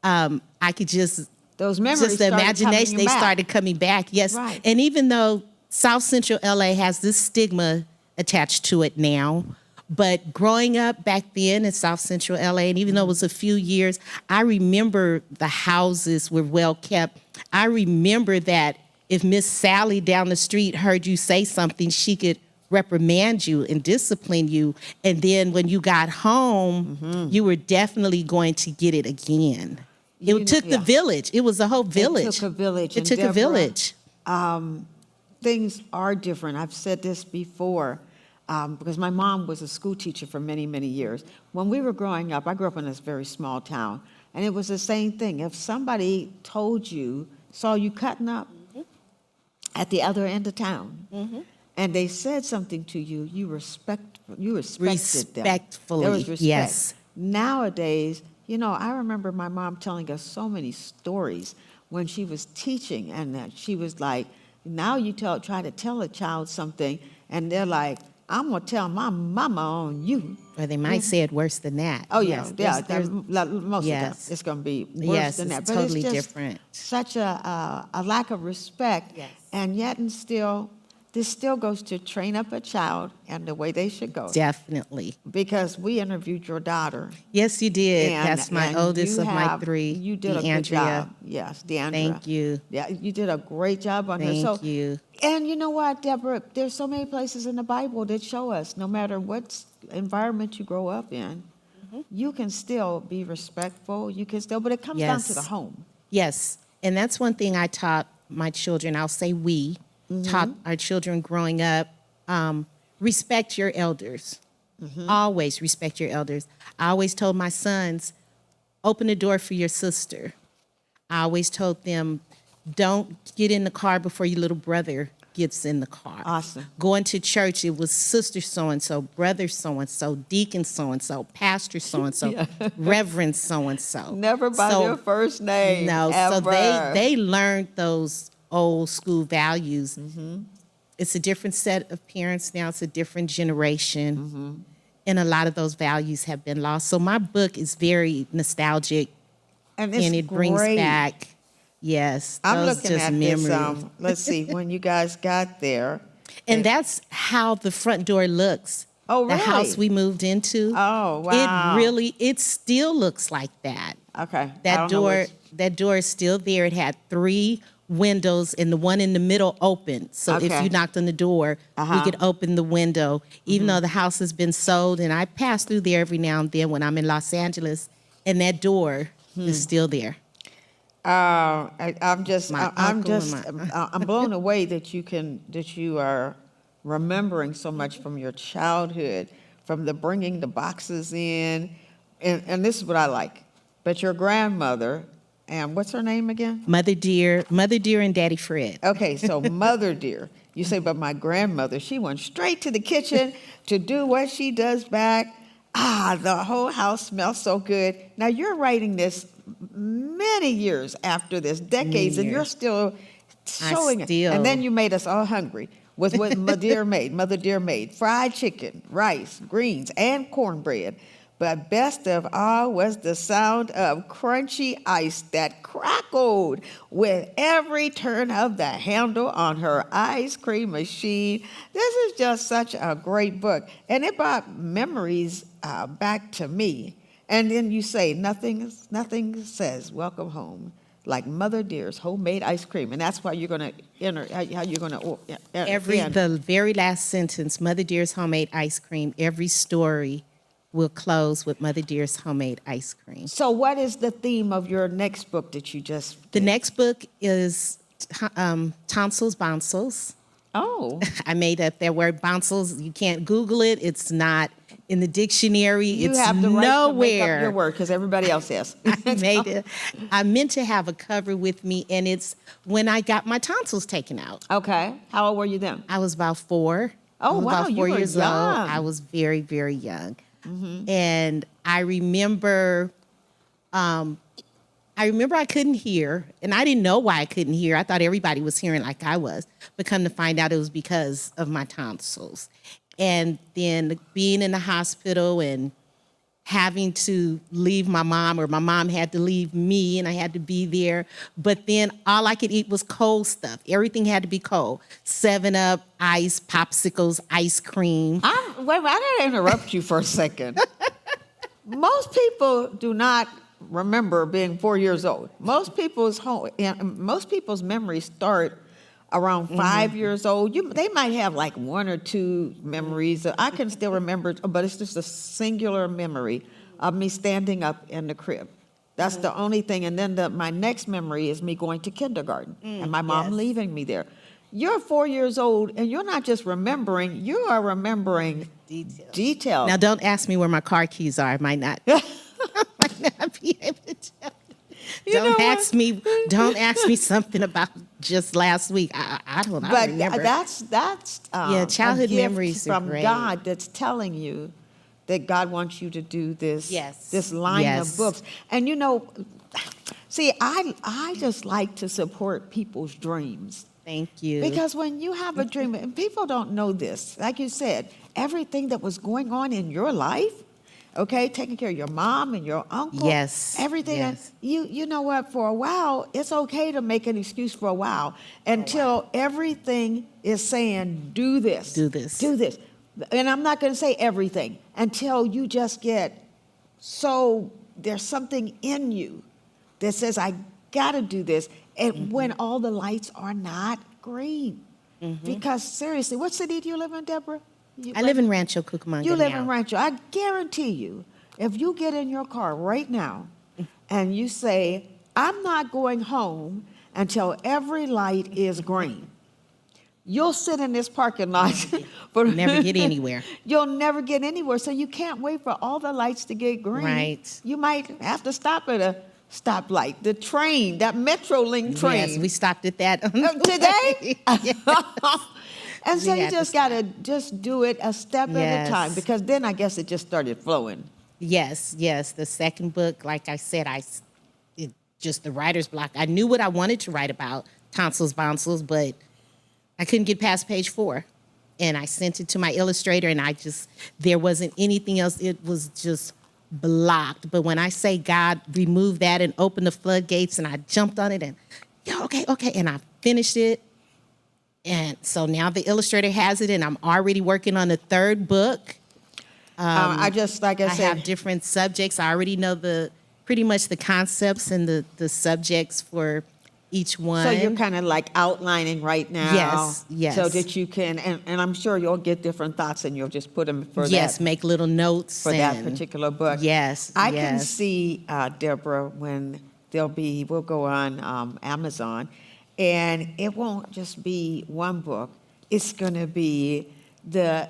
I could just Those memories just the started imagination, coming they back. started coming back. Yes. Right. And even though South Central LA has this stigma attached to it now, but growing up back then in South Central LA, and even though it was a few years, I remember the houses were well kept. I remember that if Miss Sally down the street heard you say something, she could reprimand you and discipline you. And then when you got home, you were definitely going to get it again. You know, It took the yeah. village. It was a whole village. It took a village. It and took a Deborah, village. Things are different. I've said this before because my mom was a school teacher for many, many years. When we were growing up, I grew up in this very small town, and it was the same thing. If somebody saw you cutting up at the other end of town, and they said something to you, you respected them. Respectfully, There was respect. yes. Nowadays, you know, I remember my mom telling us so many stories when she was teaching, and that she was like, now you try to tell a child something, and they're like, I'm going to tell my mama on you. Or they might say it worse than that. Oh, yeah, Yes, yeah. there's- Most yes. of them, it's going to be worse Yes, than that. it's But totally it's just different. such a lack of respect. Yes. And yet and still, this still goes to train up a child and the way they should go. Definitely. Because we interviewed your daughter. Yes, you did. And- That's my and oldest you of my have- 3. You did a good DeAndrea. job. Yes, DeAndrea. Thank you. Yeah, you did a great job on her. Thank you. And you know what, Deborah? There's so many places in the Bible that show us, no matter what environment you grow up in, you can still be respectful. You can still, but it comes down to Yes. the home. Yes. And that's one thing I taught my children. I'll say we taught our children growing up, respect your elders. Always respect your elders. I always told my sons, open the door for your sister. I always told them, don't get in the car before your little brother gets in the car. Awesome. Going to church, it was sister so-and-so, brother so-and-so, deacon so-and-so, pastor so-and-so, reverend so-and-so. Never by So- their first name. No, ever. so they learned those old school values. It's a different set of parents now. It's a different generation. And a lot of those values have been lost. So my book is very nostalgic, and, it's and it brings great. back, yes, I'm those looking just at memories. this. Let's see, when you guys got there. And that's how the front door looks. Oh, The house really? we moved into. Oh, wow. It still looks like that. Okay. I That don't know door, that door is still there. It had 3 windows, and the one in the middle open. So if Okay. you knocked on the door, we could open the window. Even though the house has been sold, and I pass through there every now and then when I'm in Los Angeles, and that door is still there. I'm just, My I'm uncle and just, my- I'm blown away that you are remembering so much from your childhood, from the bringing the boxes in, and this is what I like. But your grandmother, and what's her name again? Mother Dear, and Daddy Fred. Okay, so mother dear, you say, but my grandmother, she went straight to the kitchen to do what she does back. The whole house smells so good. Now you're writing this many years after this, decades, and you're years. still showing it. still- And then you made us all hungry with what Mother Dear made. Fried chicken, rice, greens, and cornbread. But best of all was the sound of crunchy ice that crackled with every turn of the handle on her ice cream machine. This is just such a great book. And it brought memories back to me. And then you say, nothing says welcome home like Mother Dear's homemade ice cream. And that's why you're going to enter, how you're going to The very last sentence, Mother Dear's homemade ice cream, every story will close with Mother Dear's homemade ice cream. So what is the theme of your next book that you just... The next book is Tonsils Bonsils. Oh. I made up that word bonsils. You can't Google it. It's not in the dictionary. You it's have the right to make up nowhere. your word because everybody else is. I made it. I meant to have a cover with me, and it's when I got my tonsils taken out. Okay. How old were you then? I was about 4. Oh, I was wow, about you 4 were years young. old. I was very, very young. And I remember I couldn't hear, and I didn't know why I couldn't hear. I thought everybody was hearing like I was, but come to find out it was because of my tonsils. And then being in the hospital and having to leave my mom, or my mom had to leave me, and I had to be there. But then all I could eat was cold stuff. Everything had to be cold. 7-Up, ice, popsicles, ice cream. Wait a minute, I gotta interrupt you for a second. Most people do not remember being 4 years old. Most people's memories start around 5 years old. They might have like 1 or 2 memories. I can still remember, but it's just a singular memory of me standing up in the crib. That's the only thing. And then my next memory is me going to kindergarten and my mom leaving me there. You're 4 years old, and you're not just remembering, you are remembering details. Now, don't ask me where my car keys are. I might not, might not be able to tell you. Don't ask me something about just last week. I don't But remember. that's childhood a gift memories are from great. God that's telling you that God wants you to do this. Yes. This line Yes. of books. And see, I just like to support people's dreams. Thank you. Because when you have a dream, and people don't know this, like you said, everything that was going on in your life, okay, taking care of your mom and your uncle, Yes, everything. yes. You know what? For a while, it's okay to make an excuse for a while until everything is saying, do this, Do this. do this. And I'm not going to say everything until you just get so there's something in you that says, I got to do this. And when all the lights are not green. Because seriously, what city do you live in, Deborah? I live in Rancho Cucamonga You live now. in Rancho. I guarantee you, if you get in your car right now and you say, I'm not going home until every light is green, you'll sit in this parking lot. Never get anywhere. You'll never get anywhere. So you can't wait for all the lights to get green. Right. You might have to stop at a stoplight. The train, that Metrolink train. Yes, we stopped at that Today? And so We you had to just got to just do it a step at a Yes. time, because then I guess it just started flowing. Yes. The second book, like I said, just the writer's block. I knew what I wanted to write about, tonsils, bonsils, but I couldn't get past page 4. And I sent it to my illustrator, and there wasn't anything else. It was just blocked. But when I say God removed that and opened the floodgates, and I jumped on it and, okay. And I finished it. And so now the illustrator has it, and I'm already working on the 3rd book. I just, like I I said, have different subjects. I already know pretty much the concepts and the subjects for each one. so you're kind of like outlining right now. Yes. So that you can, and I'm sure you'll get different thoughts and you'll just put them for yes, that. make little notes For that particular book. Yes, I can yes. see, Deborah, when we'll go on Amazon, and it won't just be one book. It's going to be the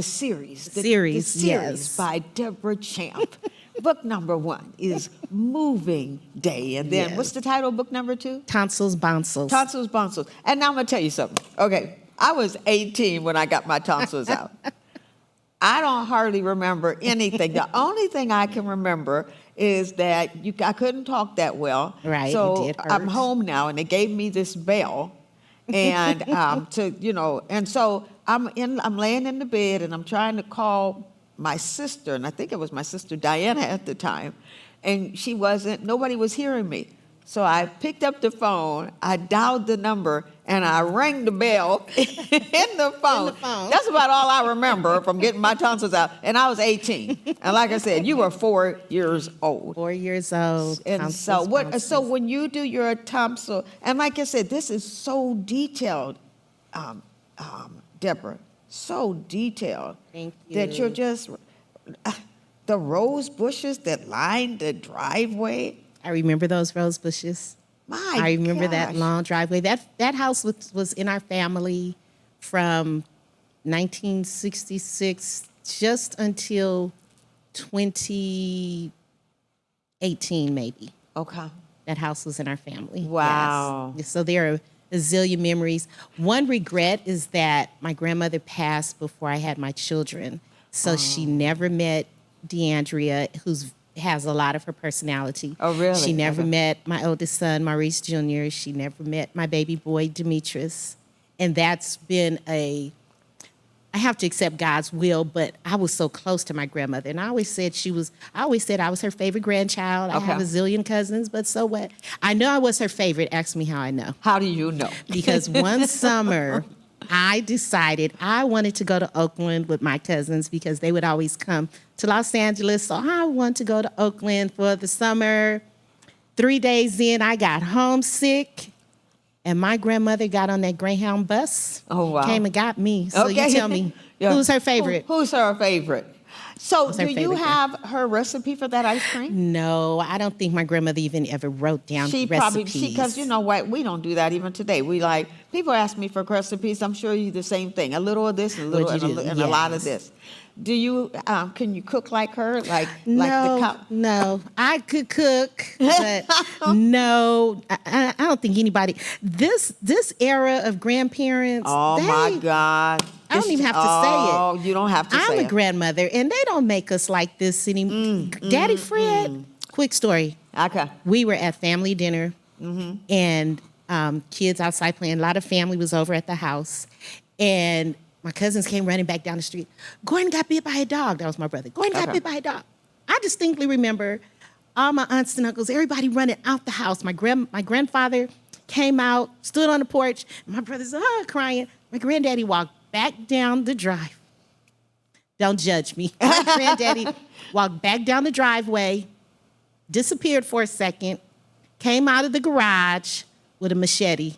series. The Series, series yes. by Deborah Champ. Book number 1 is Moving Day. And then Yes. what's the title of book number 2? Tonsils, bonsils. Tonsils, bonsils. And now I'm going to tell you something. Okay, I was 18 when I got my tonsils out. I don't hardly remember anything. The only thing I can remember is that I couldn't talk that well. Right, So it did I'm hurt. home now, and they gave me this bell, and and so I'm laying in the bed, and I'm trying to call my sister, and I think it was my sister Diana at the time, and nobody was hearing me. So I picked up the phone, I dialed the number, and I rang the bell in the phone. That's about all I remember from getting my tonsils out. And I was 18. And like I said, you were 4 years old. 4 years old. And tonsils, so bonsils. when you do your tonsil, and like I said, this is so detailed, Deborah, so detailed. Thank That you. you're just, the rose bushes that line the driveway. I remember those rose bushes. My I remember that gosh. long driveway. That house was in our family from 1966 just until 2018, maybe. Okay. That house was in our family. Wow. Yes. So there are a zillion memories. One regret is that my grandmother passed before I had my children. So she never met DeAndrea, who's has a lot of her personality. Oh, really? She never Okay. met my oldest son, Maurice Jr. She never met my baby boy, Demetrius. And that's been I have to accept God's will, but I was so close to my grandmother. And I always said I was her favorite grandchild. I have a Okay. zillion cousins, but so what? I know I was her favorite. Ask me how I know. How do you know? Because one summer, I decided I wanted to go to Oakland with my cousins because they would always come to Los Angeles. So I wanted to go to Oakland for the summer. 3 days in, I got homesick. And my grandmother got on that Greyhound bus. Oh, wow. Came and got me. So you tell me, Yeah. who's her favorite? Who's her favorite? So Who's her do you favorite girl? have her recipe for that ice cream? No, I don't think my grandmother even ever wrote down She recipes. because you know what, we don't do that even today. People ask me for recipes. I'm sure you do the same thing. A little of this, and a little, What'd you and, a, do? and a lot of Yes. this. Do you? Can you cook like her? Like the cup? No, I could cook, but no, I don't think anybody. This era of grandparents. Oh my God! I don't even have to say it. Oh, you don't have to say I'm a it. grandmother, and they don't make us like this anymore. Daddy Fred. Quick story. Okay. We were at family dinner, and kids outside playing. A lot of family was over at the house, and my cousins came running back down the street. Gordon got bit by a dog. That was my brother. Gordon got Okay. bit by a dog. I distinctly remember all my aunts and uncles, everybody running out the house. My grandfather came out, stood on the porch, and my brother's crying. My granddaddy walked back down the drive. Don't judge me. My granddaddy walked back down the driveway, disappeared for a second, came out of the garage with a machete.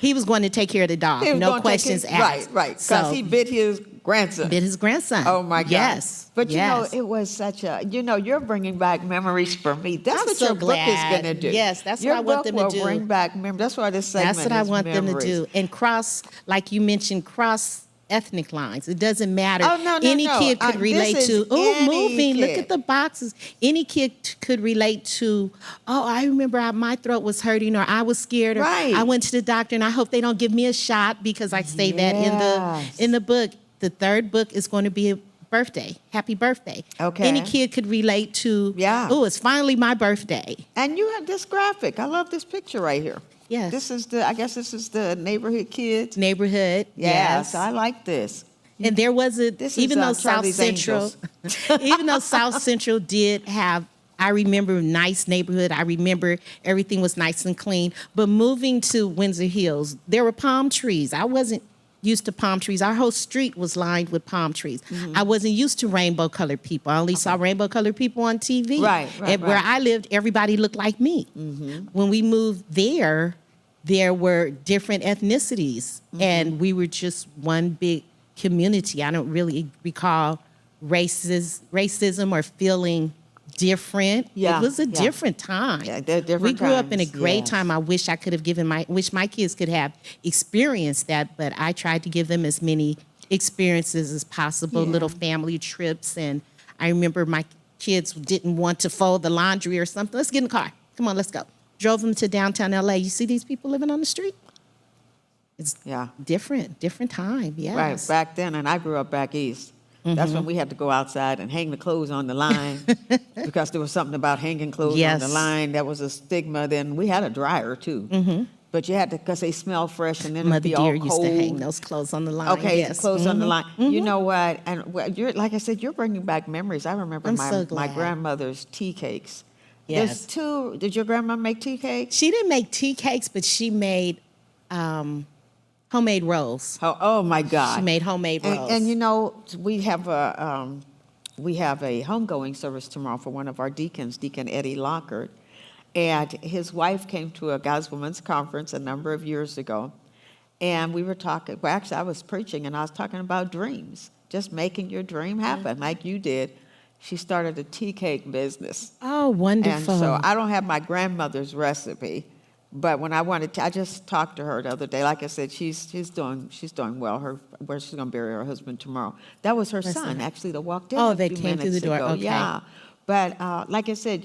He was going to take care of the dog. He was No gonna take questions his- asked. Right. Because So, he bit his grandson. bit his grandson. Oh my God! Yes. But yes. it was such a. You're bringing back memories for me. That's I'm what so your book is glad. going to do. Yes, that's what your I want book them to will do. Bring back memories. That's why this segment. That's what I is want them to memories. do. And cross, like you mentioned, cross ethnic lines. It doesn't matter. Oh, no, Any no. kid could This relate is to, any moving, look kid. at the boxes. Any kid could relate to, I remember my throat was hurting, or I was scared, or Right. I went to the doctor and I hope they don't give me a shot, because I say that Yes. in the book. The third book is going to be a birthday. Happy birthday. Okay. Any kid could relate to, Yeah. it's finally my birthday. And you have this graphic. I love this picture right here. Yes. This is the neighborhood kids. Neighborhood. Yes, I like this. And there was This is, even though South Charlie's Central, Angels. even though South Central did have, I remember nice neighborhood. I remember everything was nice and clean. But moving to Windsor Hills, there were palm trees. I wasn't used to palm trees. Our whole street was lined with palm trees. Mm-hmm. I wasn't used to rainbow colored people. I only saw rainbow colored people on TV. Right, And where right. I lived, everybody looked like me. When we moved there were different ethnicities, and we were just one big community. I don't really recall racism or feeling different. Yeah, It was a yeah. different time. Yeah, they're different We grew up in a times, great yes. time. I wish I could have wish my kids could have experienced that, but I tried to give them as many experiences as possible, Yeah. little family trips. And I remember my kids didn't want to fold the laundry or something. Let's get in the car. Come on, let's go. Drove them to downtown LA. You see these people living on the street? It's Yeah. different time, yes. Right, back then, and I grew up back east. That's when we had to go outside and hang the clothes on the line because there was something about hanging clothes on Yes. the line that was a stigma. Then we had a dryer too, but you had to because they smell fresh and then it'd Mother be dear all used cold. to hang those clothes on the line. Okay, yes. clothes on the line. You know what? And you're like I said, you're bringing back memories. I remember I'm my so my glad. grandmother's tea cakes. Yes. There's two. Did your grandma make tea cakes? She didn't make tea cakes, but she made homemade rolls. Oh my God! She made homemade rolls. And you know, we have a homegoing service tomorrow for one of our deacons, Deacon Eddie Lockhart, and his wife came to a God's Women's Conference a number of years ago, and we were talking. Well, actually, I was preaching, and I was talking about dreams, just making your dream happen, like you did. She started a tea cake business. Oh, wonderful. And so I don't have my grandmother's recipe, but when I wanted to, I just talked to her the other day. Like I said, she's doing well. Where she's going to bury her husband tomorrow. That was her son, actually, that walked in. Oh, a that few came through the minutes door. ago. Okay. Yeah, but like I said,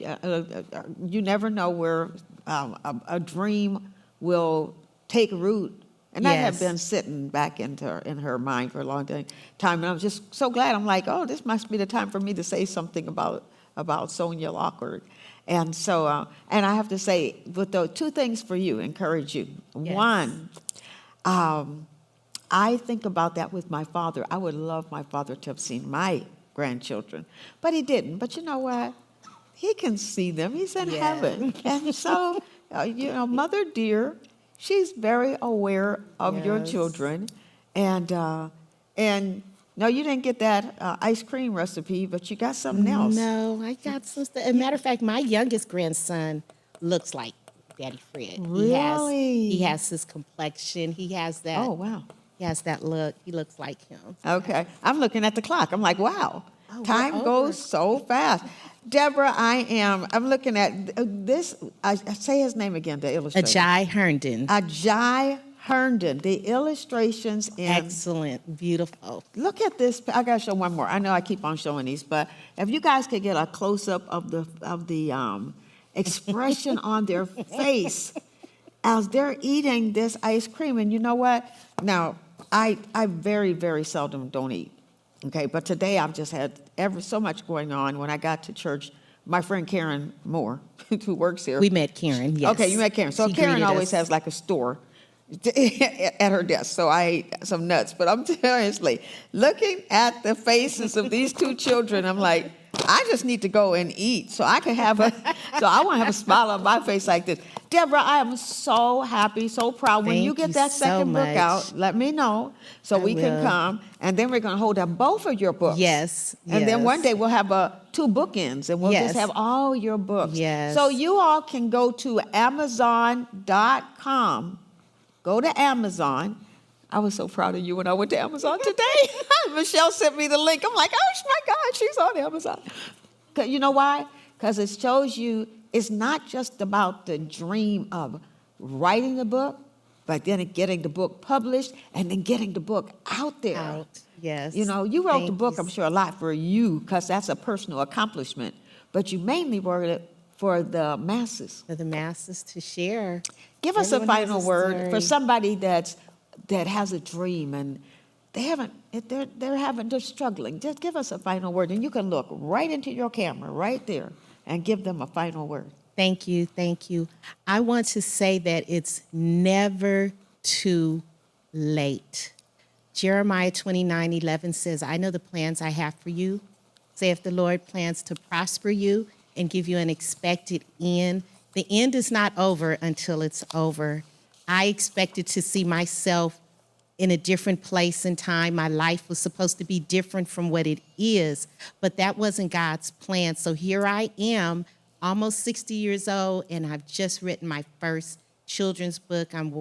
you never know where a dream will take root. And I have Yes. been sitting back in her mind for a long time, and I'm just so glad. I'm like, oh, this must be the time for me to say something about Sonia Lockhart. And so, and I have to say, with the two things for you, encourage you. Yes. One, I think about that with my father. I would love my father to have seen my grandchildren, but he didn't. But you know what? He can see them. He's in Yeah. heaven. And so, Mother dear, she's very aware of your Yes. children. And no, you didn't get that ice cream recipe, but you got something else. No, I got some stuff. As a matter of fact, my youngest grandson looks like Daddy Fred. Really? He has his complexion. He has that. Oh, wow. He has that look. He looks like him. Okay. I'm looking at the clock. I'm like, wow, Oh, we're time over. goes so fast. Deborah, I'm looking at this. I say his name again, the illustrator. Ajay Herndon. Ajay Herndon. The illustrations in. Excellent. Beautiful. Look at this. I got to show one more. I know I keep on showing these, but if you guys could get a close-up of the expression on their face as they're eating this ice cream. And you know what? Now, I very, very seldom don't eat. Okay, but today I've just had so much going on. When I got to church, my friend Karen Moore, who works here. We met Karen, yes. Okay, you met Karen. So She Karen greeted always us. has like a store at her desk. So I ate some nuts. But I'm seriously looking at the faces of these two children. I'm like, I just need to go and eat so I can have so I want to have a smile on my face like this. Deborah, I am so happy, so proud. When Thank you get you that so second book much. out, let me know so we can will. come. And then we're going to hold up both of your books. Yes, And then one yes. day we'll have two bookends and we'll Yes. just have all your books. Yes. So you all can go to Amazon.com. Go to Amazon. I was so proud of you when I went to Amazon today. Michelle sent me the link. I'm like, oh my God, she's on Amazon. 'Cause you know why? Because it shows you it's not just about the dream of writing the book, but then getting the book published and then getting the book out there. Out, yes. You know, you wrote the Thank book, you. I'm sure, a lot for you because that's a personal accomplishment. But you mainly wrote it for the masses. For the masses to share. Give us a Everyone has final word for story. somebody that has a dream and they're struggling. Just give us a final word, and you can look right into your camera right there and give them a final word. Thank you, thank you. I want to say that it's never too late. Jeremiah 29:11 says, I know the plans I have for you, saith the Lord, plans to prosper you and give you an expected end. The end is not over until it's over. I expected to see myself in a different place and time. My life was supposed to be different from what it is, but that wasn't God's plan. So here I am, almost 60 years old, and I've just written my first children's book. I'm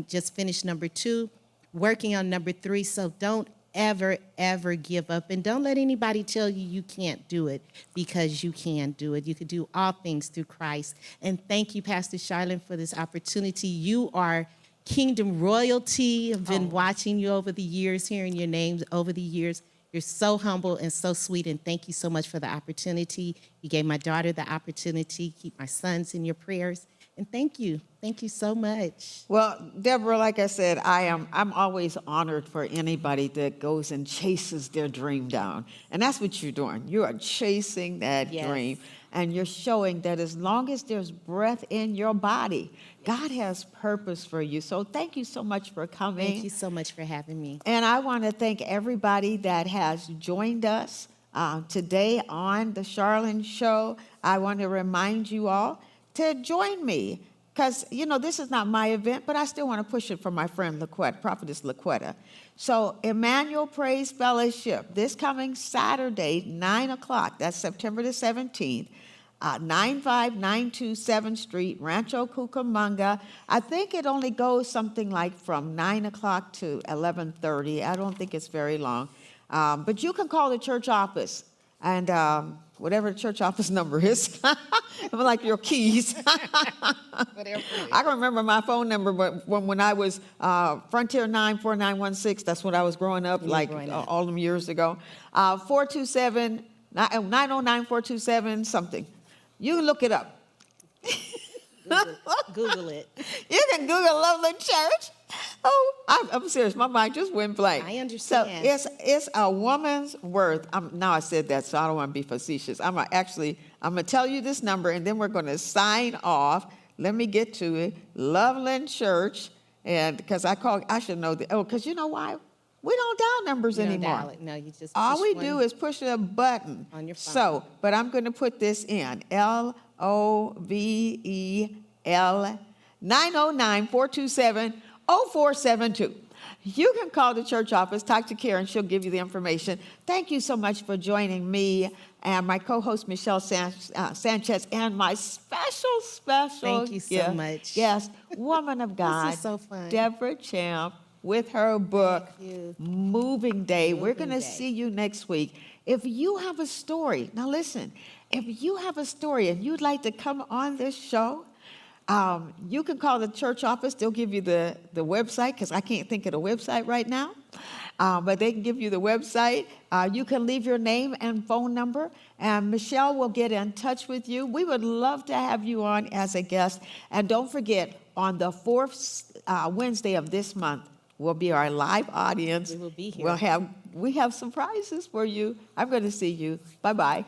just finished number 2, working on number 3. So don't ever, ever give up. And don't let anybody tell you you can't do it, because you can do it. You can do all things through Christ. And thank you, Pastor Charlene, for this opportunity. You are kingdom royalty. I've been watching you over the years, hearing your names over the years. You're so humble and so sweet, and thank you so much for the opportunity. You gave my daughter the opportunity. Keep my sons in your prayers. And thank you. Thank you so much. Well, Deborah, like I said, I'm always honored for anybody that goes and chases their dream down. And that's what you're doing. You are chasing that Yes. dream. And you're showing that as long as there's breath in your body, God has purpose for you. So thank you so much for coming. Thank you so much for having me. And I want to thank everybody that has joined us today on the Charlene Show. I want to remind you all to join me, because, this is not my event, but I still want to push it for my friend LaQuetta, Prophetess LaQuetta. So Emmanuel Praise Fellowship, this coming Saturday, 9 o'clock, that's September the 17th, 95927 7th Street, Rancho Cucamonga. I think it only goes something like from 9 o'clock to 11:30. I don't think it's very long. But you can call the church office, and whatever the church office number is, like your keys. I can remember my phone number, but when I was Frontier 94916, that's when I was growing up, all them years ago. 427 909-427 something. You can look it up. Google it. You can Google Loveland Church. Oh, I'm serious. My mind just went blank. I understand. So it's a woman's worth. Now I said that, so I don't want to be facetious. I'm going to tell you this number, and then we're going to sign off. Let me get to it. Loveland Church, and because I should know because you know why? We don't dial numbers You don't anymore. dial it. No, you just All push we one do is push a button. on your phone. So, but I'm going to put this in. LOVEL 909-427-0472. You can call the church office, talk to Karen, she'll give you the information. Thank you so much for joining me and my co-host Michelle Sanchez and my special Thank you so gift. much. Yes, woman of God. This is so fun. Deborah Champ with her book, Thank you. Moving Day. We're Moving going to Day. see you next week. If you have a story, now listen, if you have a story and you'd like to come on this show, you can call the church office. They'll give you the website, because I can't think of the website right now. But they can give you the website. You can leave your name and phone number, and Michelle will get in touch with you. We would love to have you on as a guest. And don't forget, on the fourth Wednesday of this month will be our live audience. We will be here. We have some prizes for you. I'm going to see you. Bye-bye.